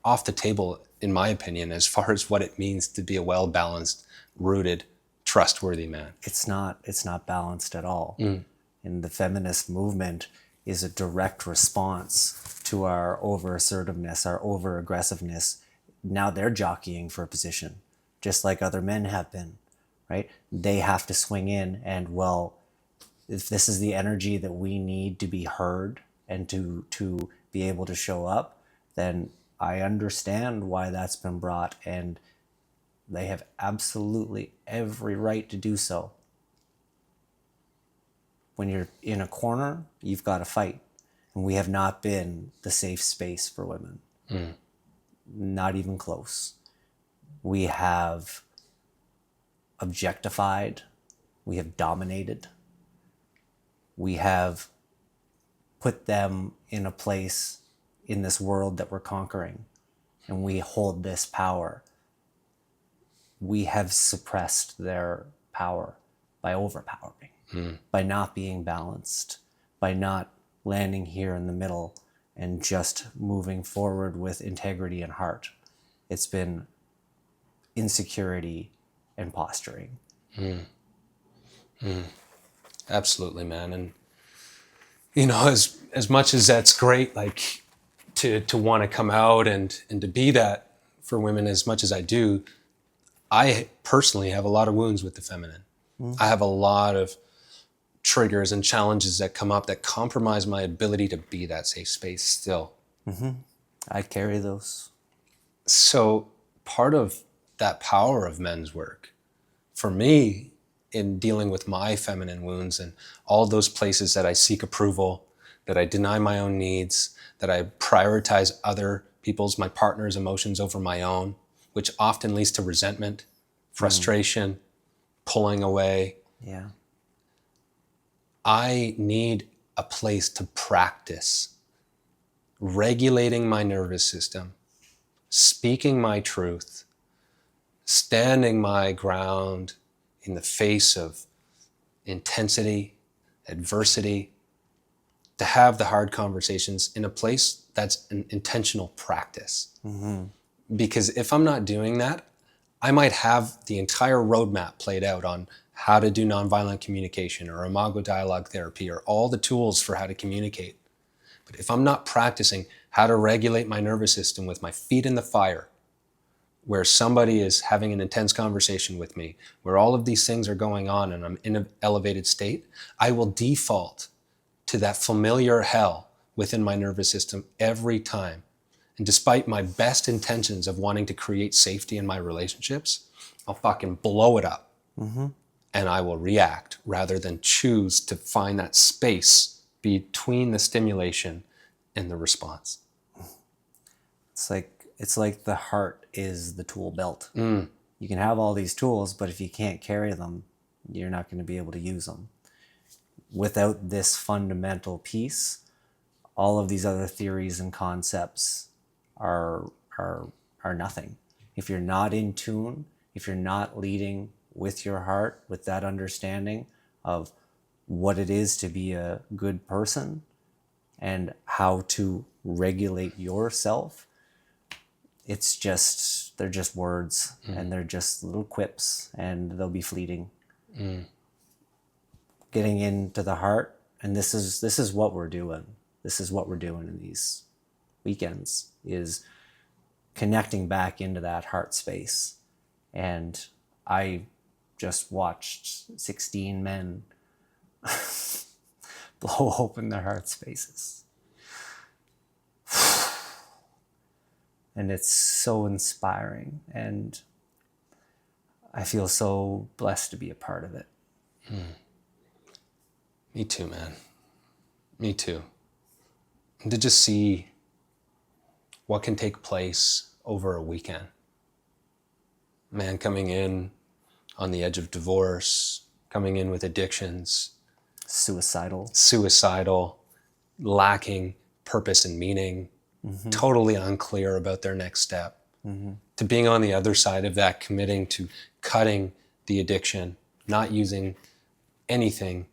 off the table, in my opinion, as far as what it means to be a well-balanced, rooted, trustworthy man. It's not balanced at all. And the feminist movement is a direct response to our over-assertiveness, our over-aggressiveness. Now they're jockeying for a position, just like other men have been, right? They have to swing in, and well, if this is the energy that we need to be heard and to be able to show up, then I understand why that's been brought, and they have absolutely every right to do so. When you're in a corner, you've got to fight. And we have not been the safe space for women. Not even close. We have objectified. We have dominated. We have put them in a place in this world that we're conquering. And we hold this power. We have suppressed their power by overpowering. By not being balanced, by not landing here in the middle and just moving forward with integrity and heart. It's been insecurity and posturing. Absolutely, man. And, you know, as much as that's great, like to want to come out and to be that for women as much as I do, I personally have a lot of wounds with the feminine. I have a lot of triggers and challenges that come up that compromise my ability to be that safe space still. I carry those. So part of that power of men's work for me in dealing with my feminine wounds and all those places that I seek approval, that I deny my own needs, that I prioritize other people's, my partner's emotions over my own, which often leads to resentment, frustration, pulling away. Yeah. I need a place to practice regulating my nervous system, speaking my truth, standing my ground in the face of intensity, adversity, to have the hard conversations in a place that's an intentional practice. Because if I'm not doing that, I might have the entire roadmap played out on how to do nonviolent communication or imago dialogue therapy or all the tools for how to communicate. But if I'm not practicing how to regulate my nervous system with my feet in the fire, where somebody is having an intense conversation with me, where all of these things are going on and I'm in an elevated state, I will default to that familiar hell within my nervous system every time. And despite my best intentions of wanting to create safety in my relationships, I'll fucking blow it up. And I will react rather than choose to find that space between the stimulation and the response. It's like the heart is the tool belt. You can have all these tools, but if you can't carry them, you're not going to be able to use them. Without this fundamental piece, all of these other theories and concepts are nothing. If you're not in tune, if you're not leading with your heart, with that understanding of what it is to be a good person and how to regulate yourself, they're just words and they're just little quips and they'll be fleeting. Getting into the heart, and this is what we're doing. This is what we're doing in these weekends, is connecting back into that heart space. And I just watched 16 men blow open their heart spaces. And it's so inspiring. And I feel so blessed to be a part of it. Me too, man. Me too. And to just see what can take place over a weekend. Man coming in on the edge of divorce, coming in with addictions, suicidal, lacking purpose and meaning, totally unclear about their next step, to being on the other side of that, committing to cutting the addiction, not using anything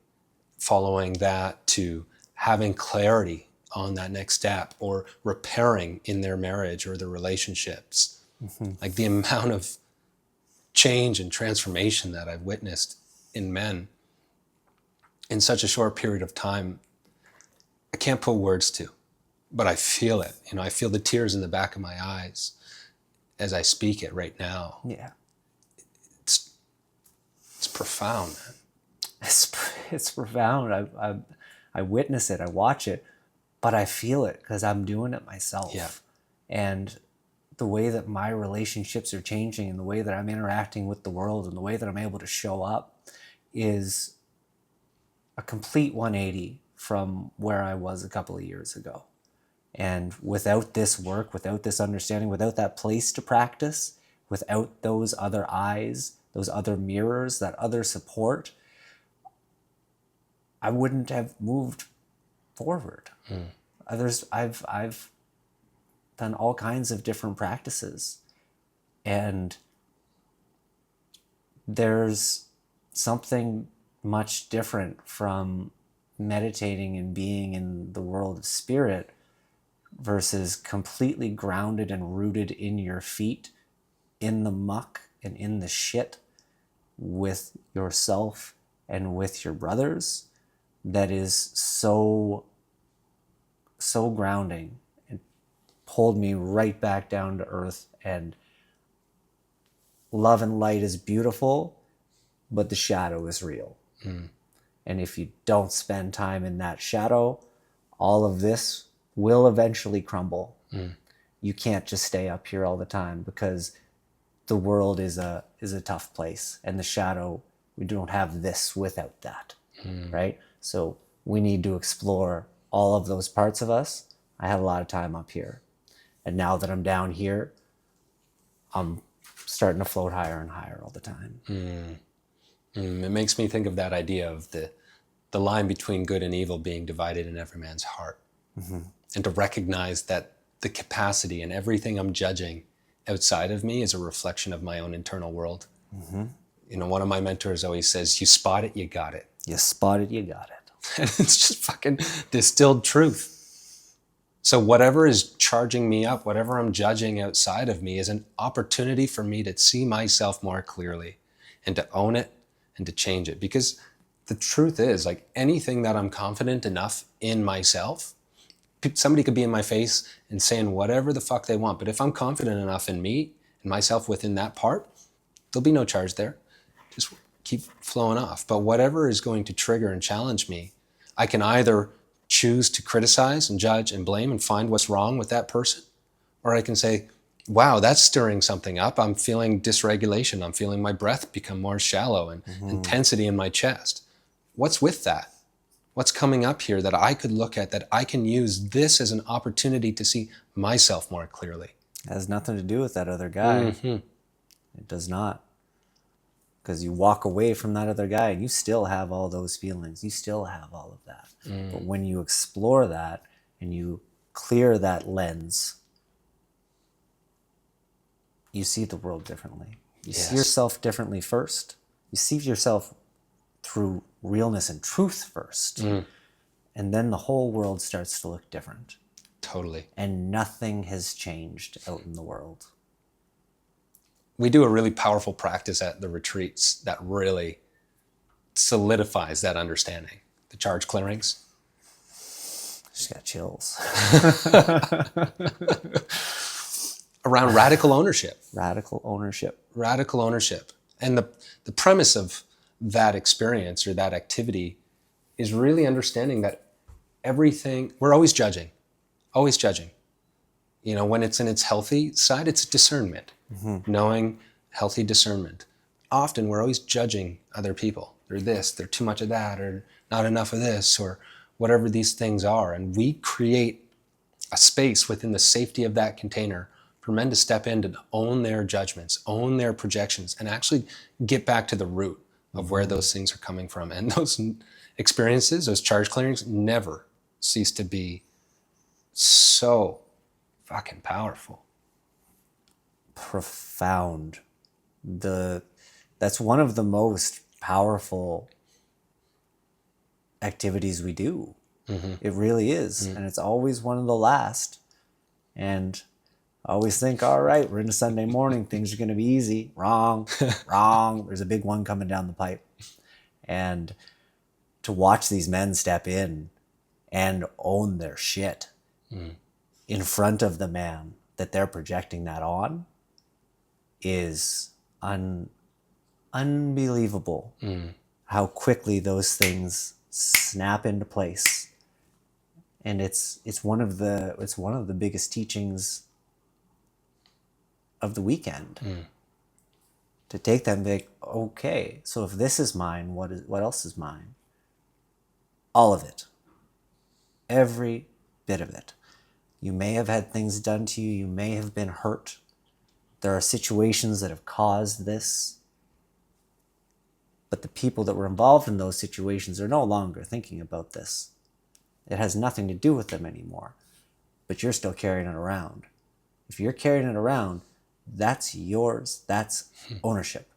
following that, to having clarity on that next step, or repairing in their marriage or their relationships. Like the amount of change and transformation that I've witnessed in men in such a short period of time, I can't put words to, but I feel it. You know, I feel the tears in the back of my eyes as I speak it right now. Yeah. It's profound, man. It's profound. I witness it, I watch it, but I feel it because I'm doing it myself. Yeah. And the way that my relationships are changing and the way that I'm interacting with the world and the way that I'm able to show up is a complete 180 from where I was a couple of years ago. And without this work, without this understanding, without that place to practice, without those other eyes, those other mirrors, that other support, I wouldn't have moved forward. I've done all kinds of different practices, and there's something much different from meditating and being in the world of spirit versus completely grounded and rooted in your feet, in the muck and in the shit with yourself and with your brothers. That is so grounding and pulled me right back down to earth. And love and light is beautiful, but the shadow is real. And if you don't spend time in that shadow, all of this will eventually crumble. You can't just stay up here all the time, because the world is a tough place, and the shadow, we don't have this without that, right? So we need to explore all of those parts of us. I had a lot of time up here, and now that I'm down here, I'm starting to float higher and higher all the time. It makes me think of that idea of the line between good and evil being divided in every man's heart. And to recognize that the capacity and everything I'm judging outside of me is a reflection of my own internal world. You know, one of my mentors always says, you spot it, you got it. You spot it, you got it. And it's just fucking distilled truth. So whatever is charging me up, whatever I'm judging outside of me, is an opportunity for me to see myself more clearly and to own it and to change it. Because the truth is, like, anything that I'm confident enough in myself, somebody could be in my face and saying whatever the fuck they want. But if I'm confident enough in me and myself within that part, there'll be no charge there. Just keep flowing off. But whatever is going to trigger and challenge me, I can either choose to criticize and judge and blame and find what's wrong with that person, or I can say, wow, that's stirring something up. I'm feeling dysregulation. I'm feeling my breath become more shallow and intensity in my chest. What's with that? What's coming up here that I could look at, that I can use this as an opportunity to see myself more clearly? It has nothing to do with that other guy. It does not. Because you walk away from that other guy and you still have all those feelings. You still have all of that. But when you explore that and you clear that lens, you see the world differently. You see yourself differently first. You see yourself through realness and truth first. And then the whole world starts to look different. Totally. And nothing has changed out in the world. We do a really powerful practice at the retreats that really solidifies that understanding. The charge clearings. Just got chills. Around radical ownership. Radical ownership. Radical ownership. And the premise of that experience or that activity is really understanding that everything, we're always judging. Always judging. when it's in its healthy side, it's discernment, knowing healthy discernment. Often we're always judging other people. They're this, they're too much of that, or not enough of this, or whatever these things are. And we create a space within the safety of that container for men to step in to own their judgments, own their projections, and actually get back to the root of where those things are coming from. And those experiences, those charge clearings, never cease to be so fucking powerful. Profound. That's one of the most powerful activities we do. It really is. And it's always one of the last. And I always think, all right, we're into Sunday morning, things are going to be easy. Wrong. There's a big one coming down the pipe. And to watch these men step in and own their shit in front of the man that they're projecting that on is unbelievable. How quickly those things snap into place. And it's one of the biggest teachings of the weekend. To take them and be like, okay, so if this is mine, what else is mine? All of it. Every bit of it. You may have had things done to you. You may have been hurt. There are situations that have caused this. But the people that were involved in those situations are no longer thinking about this. It has nothing to do with them anymore. But you're still carrying it around. If you're carrying it around, that's yours. That's ownership.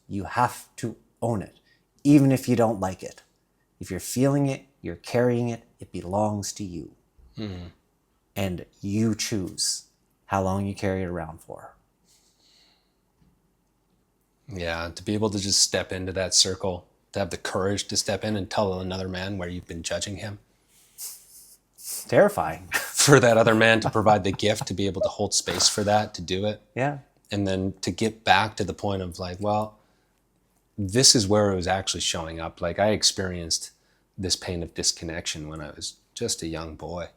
You have to own it, even if you don't like it. If you're feeling it, you're carrying it, it belongs to you. And you choose how long you carry it around for. Yeah, to be able to just step into that circle, to have the courage to step in and tell another man where you've been judging him. It's terrifying. For that other man to provide the gift, to be able to hold space for that, to do it. Yeah. And then to get back to the point of like, well, this is where it was actually showing up. Like, I experienced this pain of disconnection when I was just a young boy,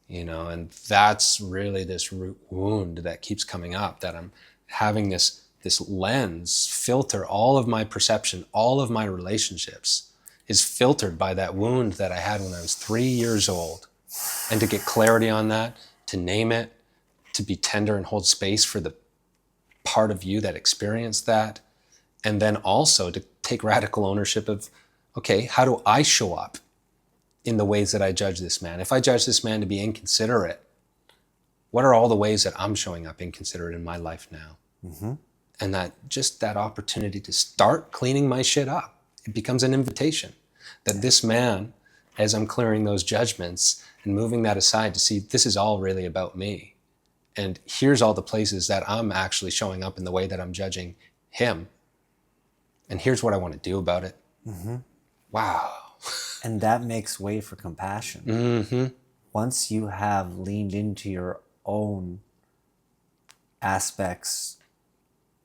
and that's really this root wound that keeps coming up, that I'm having this lens filter all of my perception, all of my relationships is filtered by that wound that I had when I was 3 years old. And to get clarity on that, to name it, to be tender and hold space for the part of you that experienced that. And then also to take radical ownership of, okay, how do I show up in the ways that I judge this man? If I judge this man to be inconsiderate, what are all the ways that I'm showing up inconsiderate in my life now? And that opportunity to start cleaning my shit up, it becomes an invitation that this man, as I'm clearing those judgments and moving that aside to see this is all really about me. And here's all the places that I'm actually showing up in the way that I'm judging him. And here's what I want to do about it. Wow. And that makes way for compassion. Once you have leaned into your own aspects,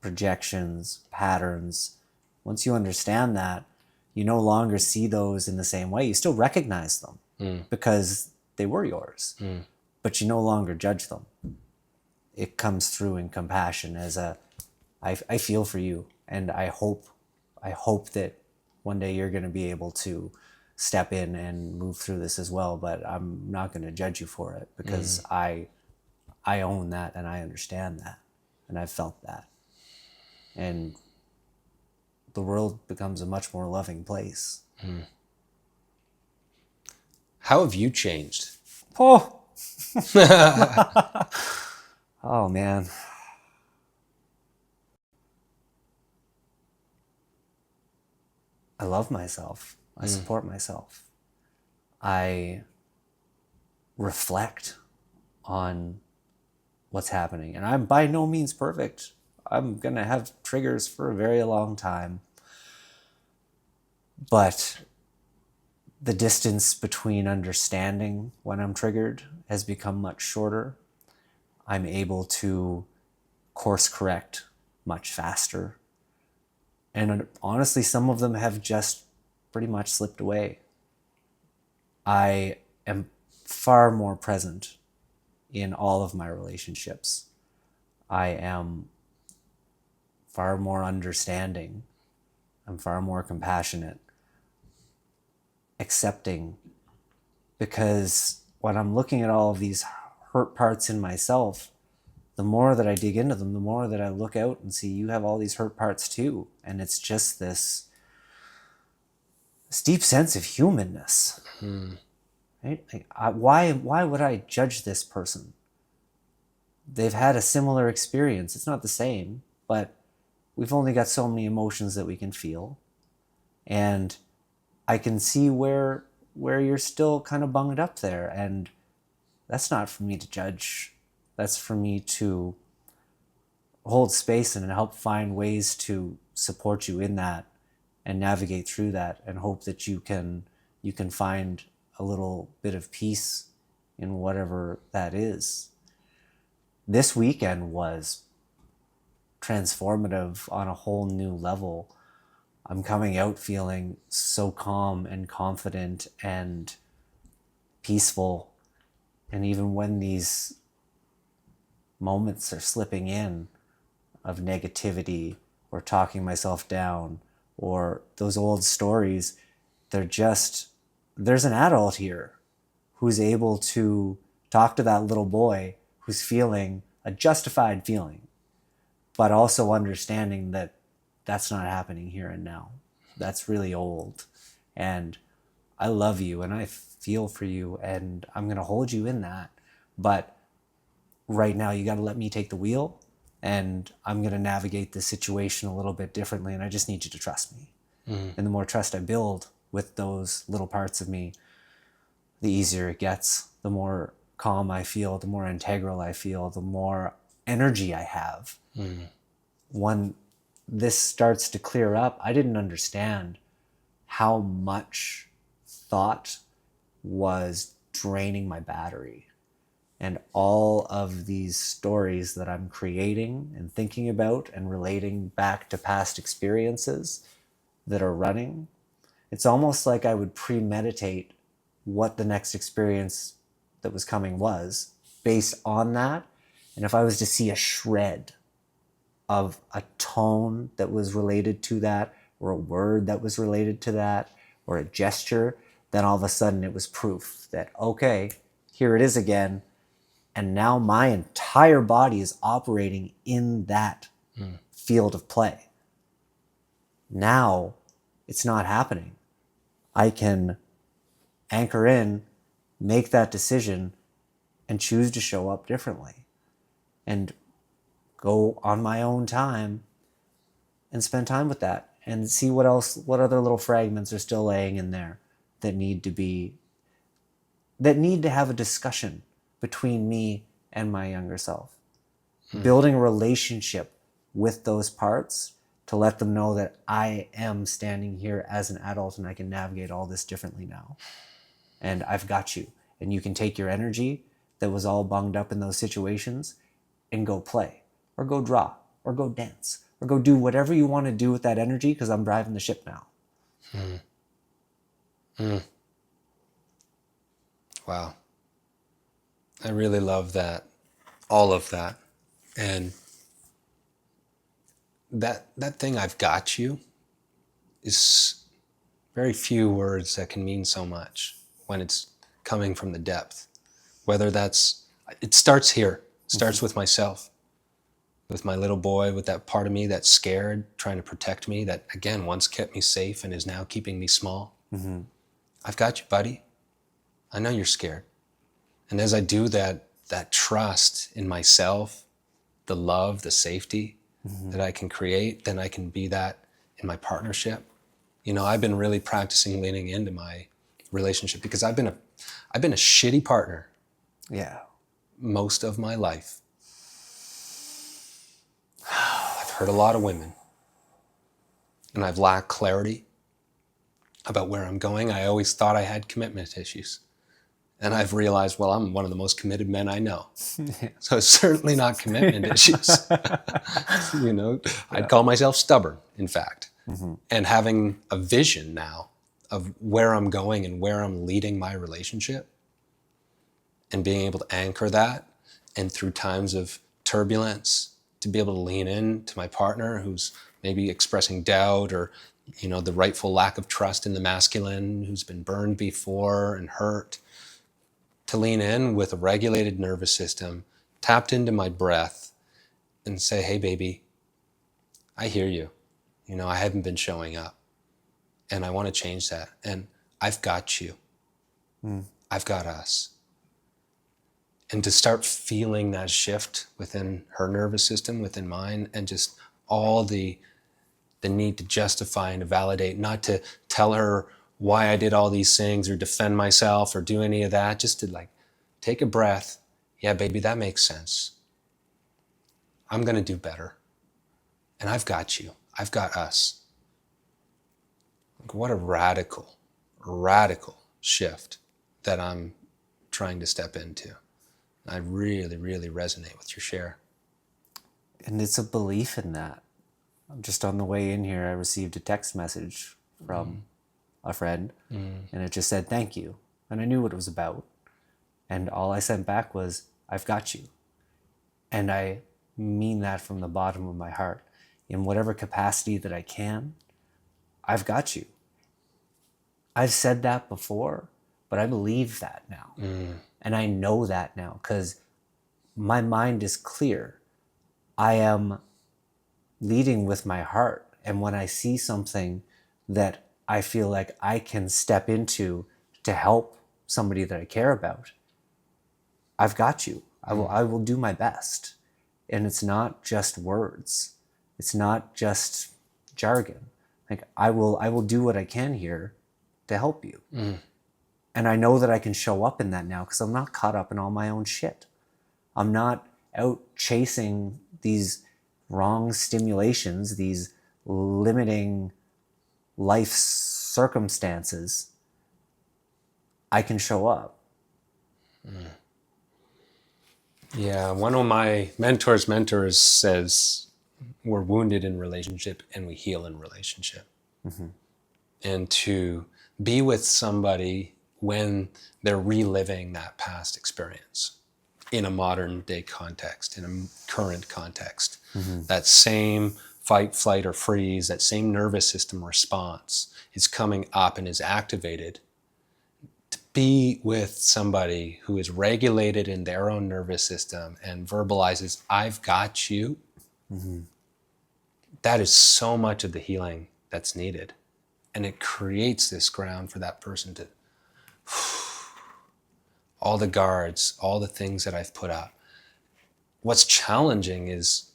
projections, patterns, once you understand that, you no longer see those in the same way. You still recognize them because they were yours, but you no longer judge them. It comes through in compassion as I feel for you, and I hope that one day you're going to be able to step in and move through this as well, but I'm not going to judge you for it because I own that and I understand that and I've felt that. And the world becomes a much more loving place. How have you changed? Oh, oh man. I love myself. I support myself. I reflect on what's happening. And I'm by no means perfect. I'm going to have triggers for a very long time. But the distance between understanding when I'm triggered has become much shorter. I'm able to course correct much faster. And honestly, some of them have just pretty much slipped away. I am far more present in all of my relationships. I am far more understanding. I'm far more compassionate, accepting, because when I'm looking at all of these hurt parts in myself, the more that I dig into them, the more that I look out and see you have all these hurt parts too. And it's just this deep sense of humanness. Right? Why would I judge this person? They've had a similar experience. It's not the same, but we've only got so many emotions that we can feel. And I can see where you're still kind of bunged up there. And that's not for me to judge. That's for me to hold space and help find ways to support you in that and navigate through that, and hope that you can find a little bit of peace in whatever that is. This weekend was transformative on a whole new level. I'm coming out feeling so calm and confident and peaceful. And even when these moments are slipping in of negativity or talking myself down or those old stories, there's an adult here who's able to talk to that little boy who's feeling a justified feeling, but also understanding that that's not happening here and now. That's really old. And I love you and I feel for you and I'm going to hold you in that. But right now you got to let me take the wheel, and I'm going to navigate the situation a little bit differently. And I just need you to trust me. And the more trust I build with those little parts of me, the easier it gets. The more calm I feel, the more integral I feel, the more energy I have. When this starts to clear up, I didn't understand how much thought was draining my battery. And all of these stories that I'm creating and thinking about and relating back to past experiences that are running, it's almost like I would premeditate what the next experience that was coming was based on that. And if I was to see a shred of a tone that was related to that, or a word that was related to that, or a gesture, then all of a sudden it was proof that, okay, here it is again. And now my entire body is operating in that field of play. Now it's not happening. I can anchor in, make that decision, and choose to show up differently. And go on my own time and spend time with that and see what other little fragments are still laying in there that need to have a discussion between me and my younger self. Building a relationship with those parts to let them know that I am standing here as an adult and I can navigate all this differently now. And I've got you. And you can take your energy that was all bunged up in those situations and go play, or go draw, or go dance, or go do whatever you want to do with that energy, because I'm driving the ship now. Wow. I really love that, all of that. And that thing, I've got you, is very few words that can mean so much when it's coming from the depth. Whether it starts here, it starts with myself, with my little boy, with that part of me that's scared, trying to protect me, that again once kept me safe and is now keeping me small. I've got you, buddy. I know you're scared. And as I do that trust in myself, the love, the safety that I can create, then I can be that in my partnership. You know, I've been really practicing leaning into my relationship because I've been a shitty partner. Yeah. Most of my life. I've hurt a lot of women. And I've lacked clarity about where I'm going. I always thought I had commitment issues. And I've realized, well, I'm one of the most committed men I know. So it's certainly not commitment issues. You know, I'd call myself stubborn, in fact. And having a vision now of where I'm going and where I'm leading my relationship, and being able to anchor that and through times of turbulence, to be able to lean in to my partner who's maybe expressing doubt or, the rightful lack of trust in the masculine, who's been burned before and hurt, to lean in with a regulated nervous system, tapped into my breath, and say, hey, baby, I hear you. I haven't been showing up, and I want to change that. And I've got you. I've got us. And to start feeling that shift within her nervous system, within mine, and just all the need to justify and to validate, not to tell her why I did all these things or defend myself or do any of that, just to take a breath. Yeah, baby, that makes sense. I'm going to do better. And I've got you. I've got us. What a radical shift that I'm trying to step into. I really, really resonate with your share. And it's a belief in that. Just on the way in here, I received a text message from a friend, and it just said, thank you. And I knew what it was about. And all I sent back was, I've got you. And I mean that from the bottom of my heart. In whatever capacity that I can, I've got you. I've said that before, but I believe that now. And I know that now because my mind is clear. I am leading with my heart. And when I see something that I feel like I can step into to help somebody that I care about, I've got you. I will do my best. And it's not just words. It's not just jargon. I will do what I can here to help you. And I know that I can show up in that now because I'm not caught up in all my own shit. I'm not out chasing these wrong stimulations, these limiting life circumstances. I can show up. Yeah, one of my mentors says we're wounded in relationship and we heal in relationship. And to be with somebody when they're reliving that past experience in a modern day context, in a current context, that same fight, flight, or freeze, that same nervous system response is coming up and is activated. To be with somebody who is regulated in their own nervous system and verbalizes, I've got you, that is so much of the healing that's needed. And it creates this ground for that person to, all the guards, all the things that I've put up. What's challenging is,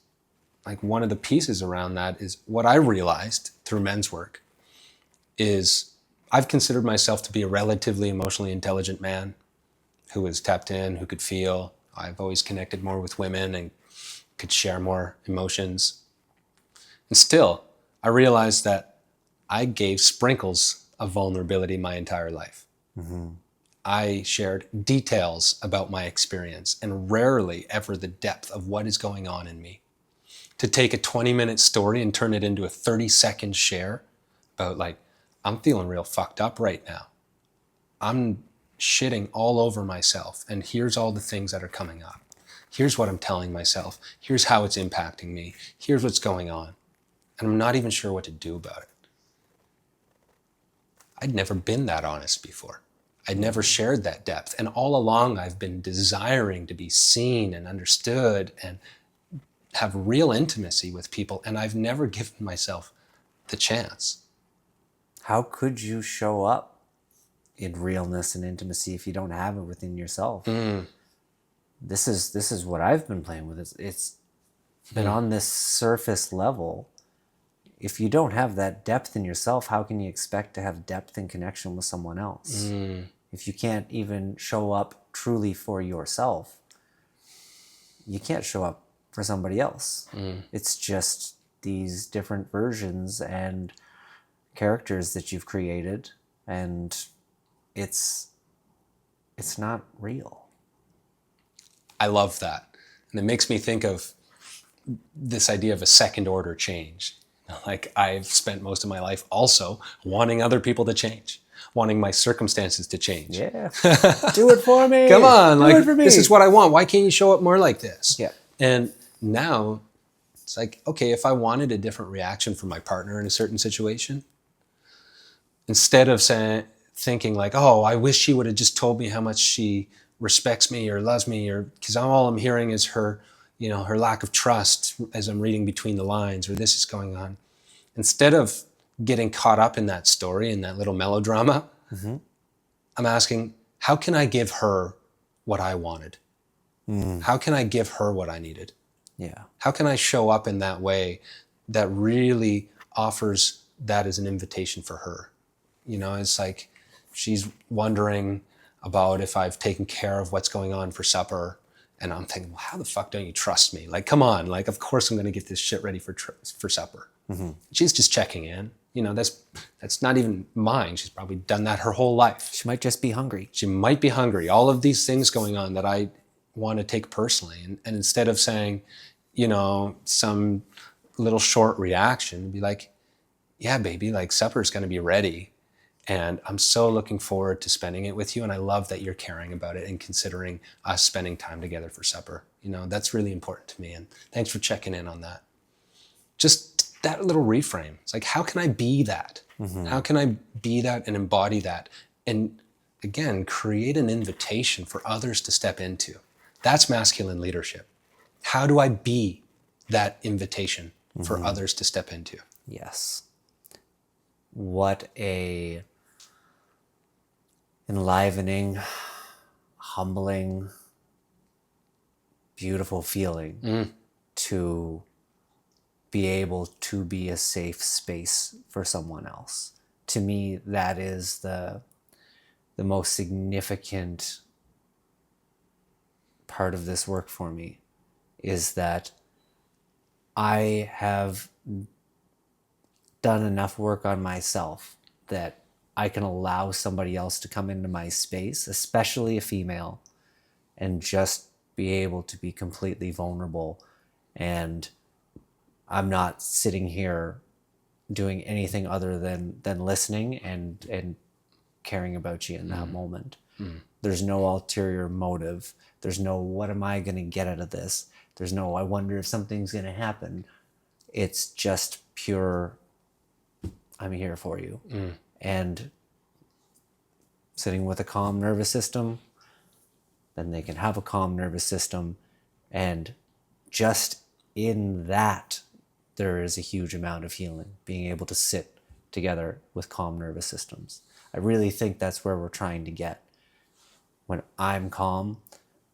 one of the pieces around that is what I realized through men's work is I've considered myself to be a relatively emotionally intelligent man who was tapped in, who could feel. I've always connected more with women and could share more emotions. And still, I realized that I gave sprinkles of vulnerability my entire life. I shared details about my experience and rarely ever the depth of what is going on in me. To take a 20-minute story and turn it into a 30-second share about I'm feeling real fucked up right now. I'm shitting all over myself, and here's all the things that are coming up. Here's what I'm telling myself. Here's how it's impacting me. Here's what's going on. And I'm not even sure what to do about it. I'd never been that honest before. I'd never shared that depth. And all along, I've been desiring to be seen and understood and have real intimacy with people. And I've never given myself the chance. How could you show up in realness and intimacy if you don't have it within yourself? This is what I've been playing with. It's been on this surface level. If you don't have that depth in yourself, how can you expect to have depth and connection with someone else? If you can't even show up truly for yourself, you can't show up for somebody else. It's just these different versions and characters that you've created, and it's not real. I love that. And it makes me think of this idea of a second order change. I've spent most of my life also wanting other people to change, wanting my circumstances to change. Yeah. Do it for me. Come on, Do like it for me. this is what I want. Why can't you show up more like this? Yeah. And now it's like, okay, if I wanted a different reaction from my partner in a certain situation, instead of thinking like, oh, I wish she would have just told me how much she respects me or loves me, or because all I'm hearing is her, her lack of trust as I'm reading between the lines, or this is going on. Instead of getting caught up in that story and that little melodrama, I'm asking, how can I give her what I wanted? How can I give her what I needed? Yeah. How can I show up in that way that really offers that as an invitation for her? It's like she's wondering about if I've taken care of what's going on for supper. And I'm thinking, well, how the fuck don't you trust me? Like, come on. Like, of course I'm going to get this shit ready for supper. She's just checking in. That's not even mine. She's probably done that her whole life. She might just be hungry. She might be hungry. All of these things going on that I want to take personally. And instead of saying, some little short reaction, be like, yeah, baby, like supper's going to be ready. And I'm so looking forward to spending it with you. And I love that you're caring about it and considering us spending time together for supper. That's really important to me. And thanks for checking in on that. Just that little reframe. It's like, how can I be that? How can I be that and embody that? And again, create an invitation for others to step into. That's masculine leadership. How do I be that invitation for others to step into? Yes. What a enlivening, humbling, beautiful feeling to be able to be a safe space for someone else. To me, that is the most significant part of this work for me, is that I have done enough work on myself that I can allow somebody else to come into my space, especially a female, and just be able to be completely vulnerable. And I'm not sitting here doing anything other than listening and caring about you in that moment. There's no ulterior motive. There's no, what am I going to get out of this? There's no, I wonder if something's going to happen. It's just pure, I'm here for you. And sitting with a calm nervous system, then they can have a calm nervous system. And just in that, there is a huge amount of healing, being able to sit together with calm nervous systems. I really think that's where we're trying to get. When I'm calm,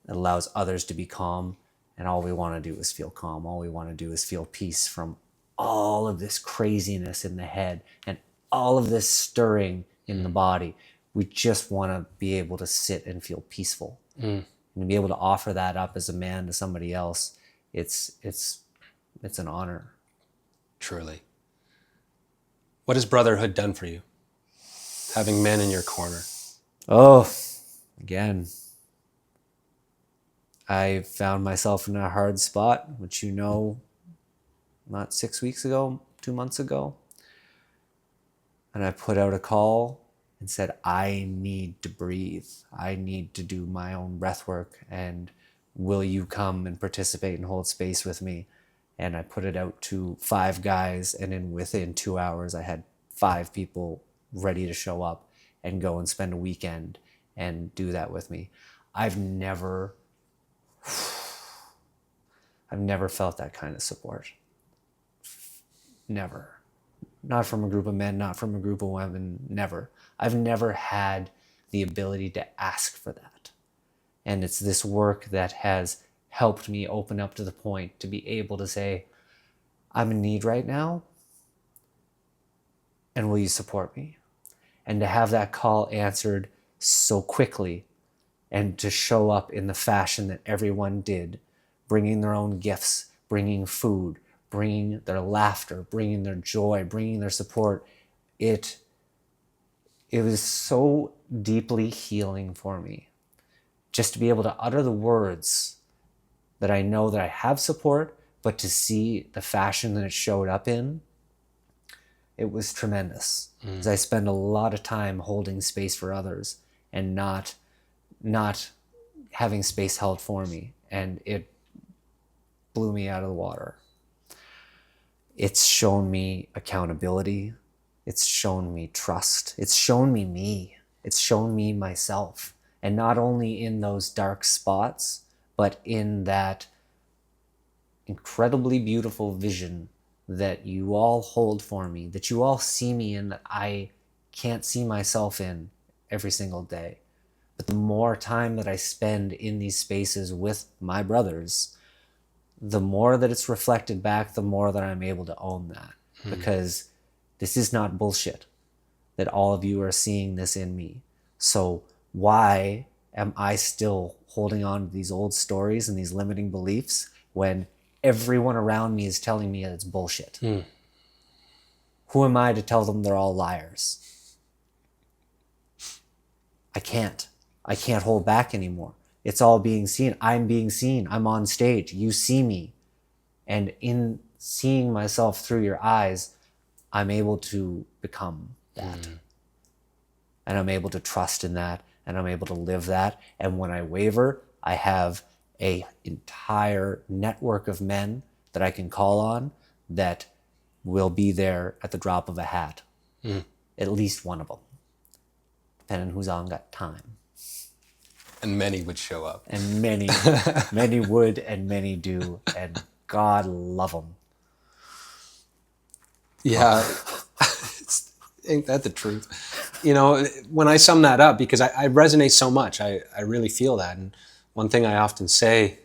it allows others to be calm, and all we want to do is feel calm. All we want to do is feel peace from all of this craziness in the head and all of this stirring in the body. We just want to be able to sit and feel peaceful. And to be able to offer that up as a man to somebody else, it's an honor. Truly. What has Brotherhood done for you? Having men in your corner. Oh, again, I found myself in a hard spot, which not 6 weeks ago, 2 months ago. And I put out a call and said, I need to breathe. I need to do my own breath work. And will you come and participate and hold space with me? And I put it out to 5 guys. And within 2 hours, I had 5 people ready to show up and go and spend a weekend and do that with me. I've never felt that kind of support. Never. Not from a group of men, not from a group of women, never. I've never had the ability to ask for that. And it's this work that has helped me open up to the point to be able to say, I'm in need right now, and will you support me? And to have that call answered so quickly, and to show up in the fashion that everyone did, bringing their own gifts, bringing food, bringing their laughter, bringing their joy, bringing their support. It was so deeply healing for me, just to be able to utter the words that I know that I have support, but to see the fashion that it showed up in, it was tremendous. Because I spend a lot of time holding space for others and not having space held for me. And it blew me out of the water. It's shown me accountability. It's shown me trust. It's shown me me. It's shown me myself. And not only in those dark spots, but in that incredibly beautiful vision that you all hold for me, that you all see me in, that I can't see myself in every single day. But the more time that I spend in these spaces with my brothers, the more that it's reflected back, the more that I'm able to own that. Because this is not bullshit that all of you are seeing this in me. So why am I still holding on to these old stories and these limiting beliefs when everyone around me is telling me it's bullshit? Who am I to tell them they're all liars? I can't hold back anymore. It's all being seen. I'm being seen. I'm on stage. You see me. And in seeing myself through your eyes, I'm able to become that. And I'm able to trust in that. And I'm able to live that. And when I waver, I have an entire network of men that I can call on that will be there at the drop of a hat. At least one of them. Depending who's on that time. And many would show up. And many would, and many do. And God love them. Yeah. Ain't that the truth? You know, when I sum that up, because I resonate so much, I really feel that. And one thing I often say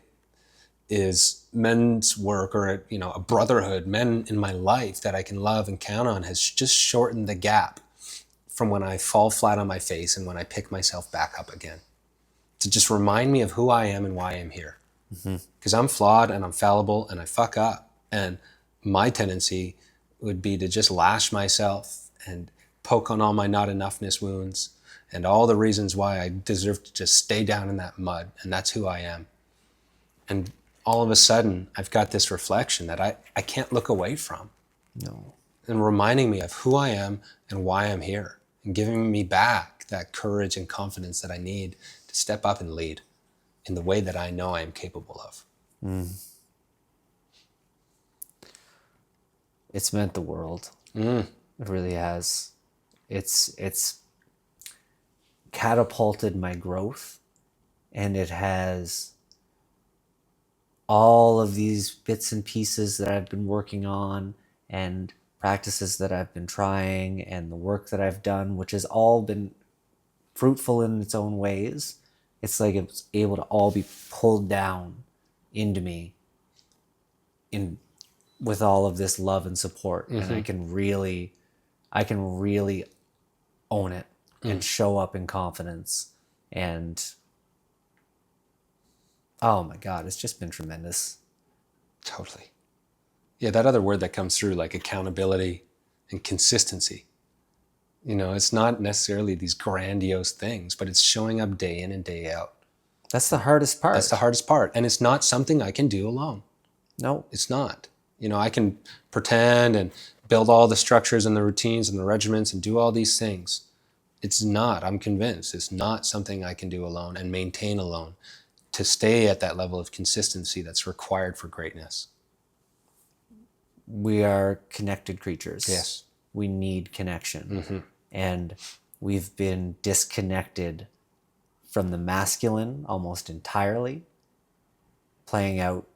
is men's work, or, you know, a brotherhood, men in my life that I can love and count on, has just shortened the gap from when I fall flat on my face and when I pick myself back up again. To just remind me of who I am and why I'm here. Because I'm flawed and I'm fallible and I fuck up. And my tendency would be to just lash myself and poke on all my not enoughness wounds and all the reasons why I deserve to just stay down in that mud. And that's who I am. And all of a sudden, I've got this reflection that I can't look away from. No. And reminding me of who I am and why I'm here. And giving me back that courage and confidence that I need to step up and lead in the way that I know I am capable of. It's meant the world. It really has. It's catapulted my growth, and it has all of these bits and pieces that I've been working on and practices that I've been trying and the work that I've done, which has all been fruitful in its own ways. It's like it's able to all be pulled down into me with all of this love and support. And I can really own it and show up in confidence. And oh my God, it's just been tremendous. Totally. Yeah, that other word that comes through, like accountability and consistency. You know, it's not necessarily these grandiose things, but it's showing up day in and day out. That's the hardest part. That's the hardest part. And it's not something I can do alone. No. It's not. You know, I can pretend and build all the structures and the routines and the regiments and do all these things. It's not, I'm convinced, it's not something I can do alone and maintain alone to stay at that level of consistency that's required for greatness. We are connected creatures. Yes. We need connection. And we've been disconnected from the masculine almost entirely, playing out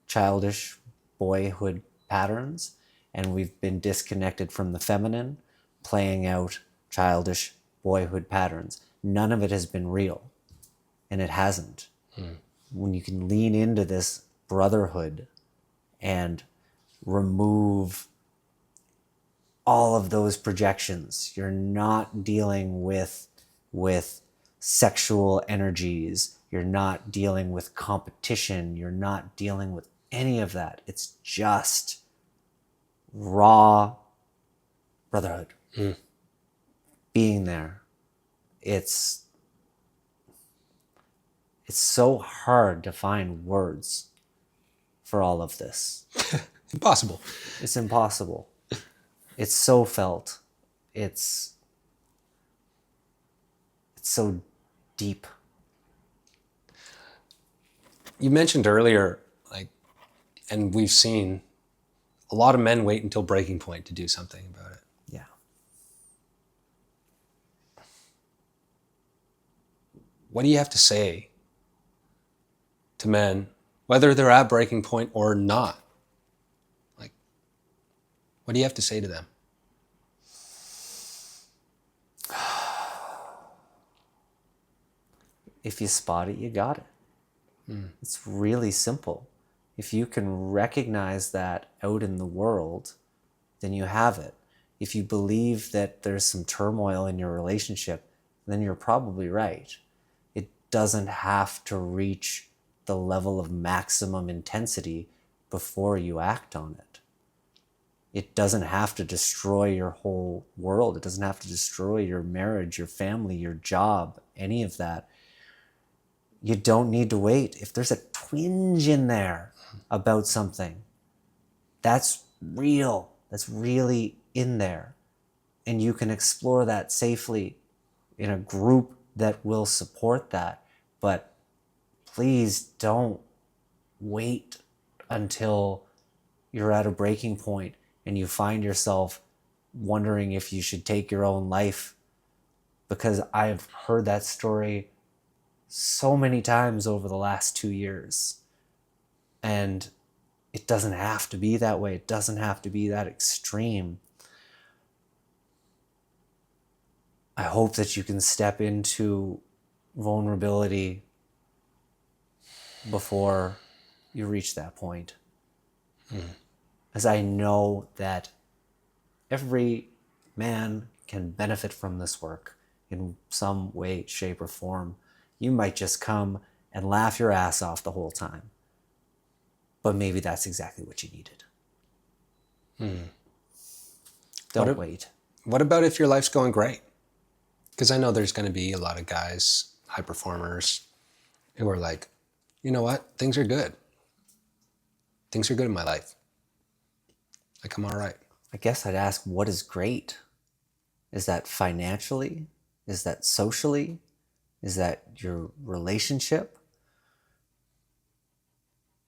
childish boyhood patterns, and we've been disconnected from the feminine, playing out childish boyhood patterns. None of it has been real, and it hasn't. When you can lean into this brotherhood and remove all of those projections, you're not dealing with sexual energies, you're not dealing with competition, you're not dealing with any of that. It's just raw brotherhood. Being there. It's so hard to find words for all of this. Impossible. It's impossible. It's so felt. It's so deep. You mentioned earlier, like, and we've seen a lot of men wait until breaking point to do something about it. Yeah. What do you have to say to men, whether they're at breaking point or not? Like, what do you have to say to them? If you spot it, you got it. It's really simple. If you can recognize that out in the world, then you have it. If you believe that there's some turmoil in your relationship, then you're probably right. It doesn't have to reach the level of maximum intensity before you act on it. It doesn't have to destroy your whole world. It doesn't have to destroy your marriage, your family, your job, any of that. You don't need to wait. If there's a twinge in there about something, that's real. That's really in there. And you can explore that safely in a group that will support that. But please don't wait until you're at a breaking point and you find yourself wondering if you should take your own life. Because I've heard that story so many times over the last 2 years. And it doesn't have to be that way. It doesn't have to be that extreme. I hope that you can step into vulnerability before you reach that point. As I know that every man can benefit from this work in some way, shape, or form. You might just come and laugh your ass off the whole time. But maybe that's exactly what you needed. Don't wait. What about if your life's going great? Because I know there's going to be a lot of guys, high performers, who are like, you know what? Things are good. Things are good in my life. Like, I'm all right. I guess I'd ask, what is great? Is that financially? Is that socially? Is that your relationship?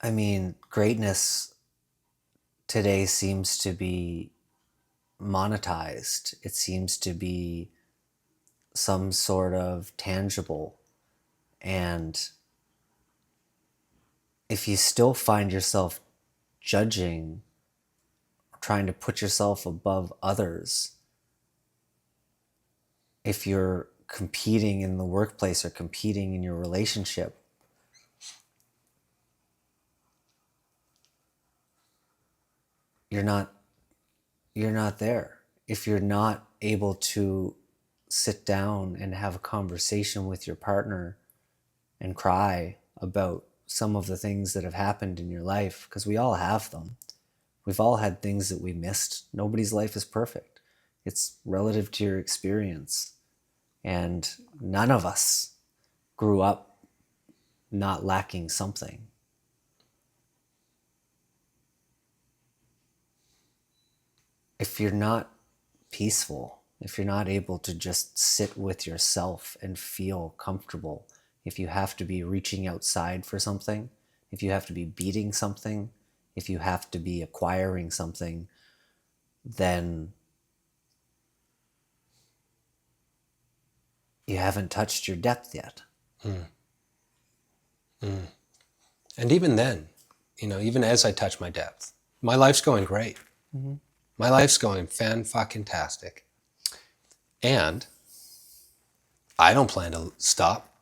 I mean, greatness today seems to be monetized. It seems to be some sort of tangible. And if you still find yourself judging, trying to put yourself above others, if you're competing in the workplace or competing in your relationship, you're not there. If you're not able to sit down and have a conversation with your partner and cry about some of the things that have happened in your life, because we all have them. We've all had things that we missed. Nobody's life is perfect. It's relative to your experience. And none of us grew up not lacking something. If you're not peaceful, if you're not able to just sit with yourself and feel comfortable, if you have to be reaching outside for something, if you have to be beating something, if you have to be acquiring something, then you haven't touched your depth yet. And even then, even as I touch my depth, my life's going great. My life's going fan-fucking-tastic. And I don't plan to stop.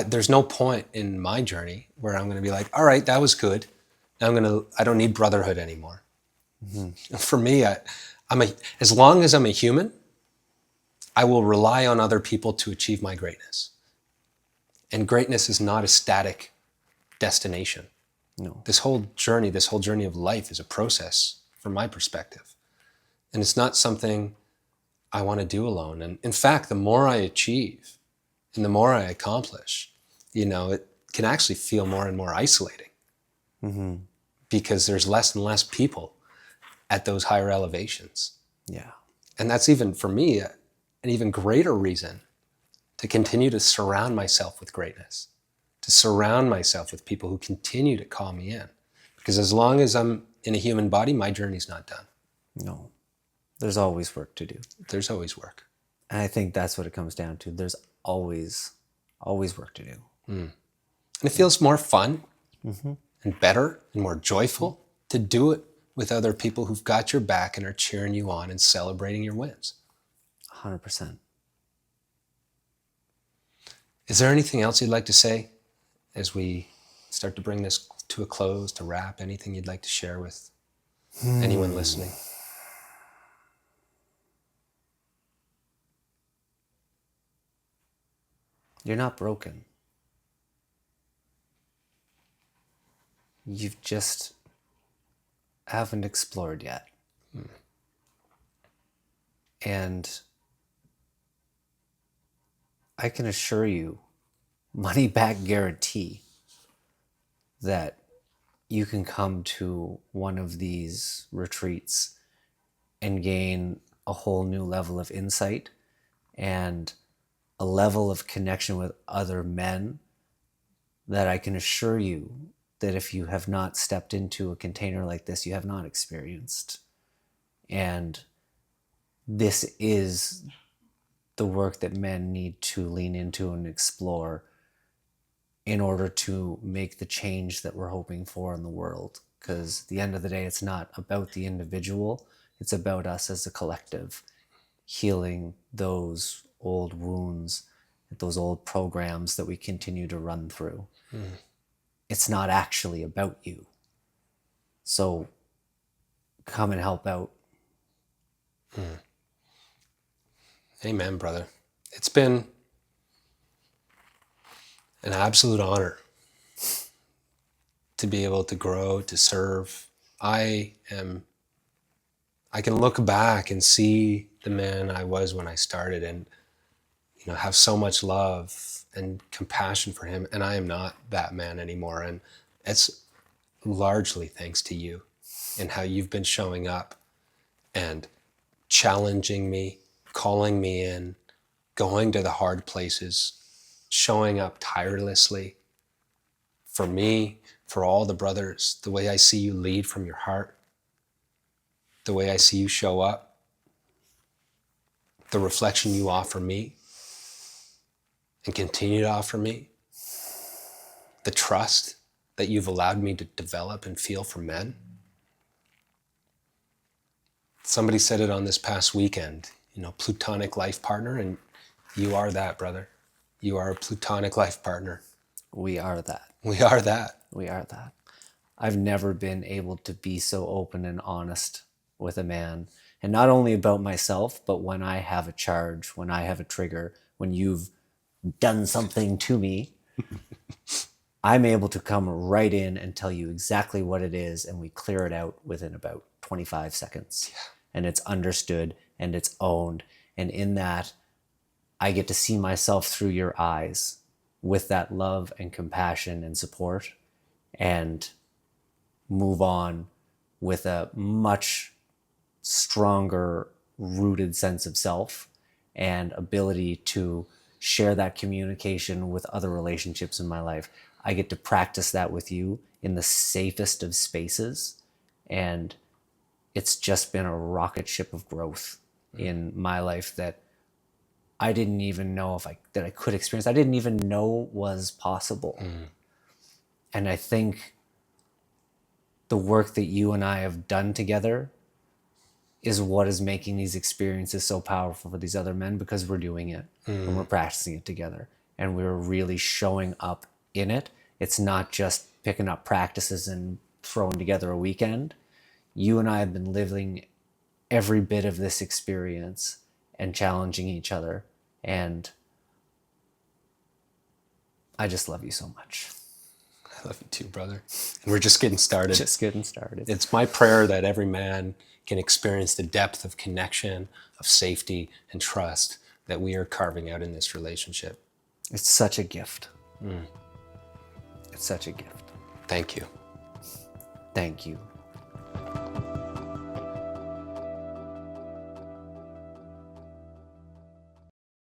There's no point in my journey where I'm going to be like, all right, that was good. Now I don't need brotherhood anymore. For me, as long as I'm a human, I will rely on other people to achieve my greatness. And greatness is not a static destination. No. This whole journey of life is a process from my perspective. And it's not something I want to do alone. And in fact, the more I achieve and the more I accomplish, it can actually feel more and more isolating. Because there's less and less people at those higher elevations. Yeah. And that's even, for me, an even greater reason to continue to surround myself with greatness, to surround myself with people who continue to call me in. Because as long as I'm in a human body, my journey's not done. No. There's always work to do. There's always work. And I think that's what it comes down to. There's always work to do. And it feels more fun and better and more joyful to do it with other people who've got your back and are cheering you on and celebrating your wins. 100%. Is there anything else you'd like to say as we start to bring this to a close, to wrap? Anything you'd like to share with anyone listening? You're not broken. You've just haven't explored yet. And I can assure you, money back guarantee, that you can come to one of these retreats and gain a whole new level of insight and a level of connection with other men that I can assure you that if you have not stepped into a container like this, you have not experienced. And this is the work that men need to lean into and explore in order to make the change that we're hoping for in the world. Because at the end of the day, it's not about the individual, it's about us as a collective, healing those old wounds, those old programs that we continue to run through. It's not actually about you. So come and help out. Amen, brother. It's been an absolute honor to be able to grow, to serve. I can look back and see the man I was when I started and have so much love and compassion for him, and I am not that man anymore. And it's largely thanks to you and how you've been showing up and challenging me, calling me in, going to the hard places, showing up tirelessly for me, for all the brothers, the way I see you lead from your heart, the way I see you show up, the reflection you offer me and continue to offer me, the trust that you've allowed me to develop and feel for men. Somebody said it on this past weekend, plutonic life partner, and you are that, brother. You are a plutonic life partner. We are that. We are that. We are that. I've never been able to be so open and honest with a man. And not only about myself, but when I have a charge, when I have a trigger, when you've done something to me, I'm able to come right in and tell you exactly what it is, and we clear it out within about 25 seconds. Yeah. And it's understood and it's owned. And in that, I get to see myself through your eyes with that love and compassion and support, and move on with a much stronger rooted sense of self and ability to share that communication with other relationships in my life. I get to practice that with you in the safest of spaces, and it's just been a rocket ship of growth in my life that I didn't even know that I could experience. I didn't even know was possible. And I think the work that you and I have done together is what is making these experiences so powerful for these other men, because we're doing it and we're practicing it together and we're really showing up in it. It's not just picking up practices and throwing together a weekend. You and I have been living every bit of this experience and challenging each other. And I just love you so much. I love you too, brother. And we're just getting started. Just getting started. It's my prayer that every man can experience the depth of connection, of safety, and trust that we are carving out in this relationship. It's such a gift. It's such a gift. Thank you. Thank you.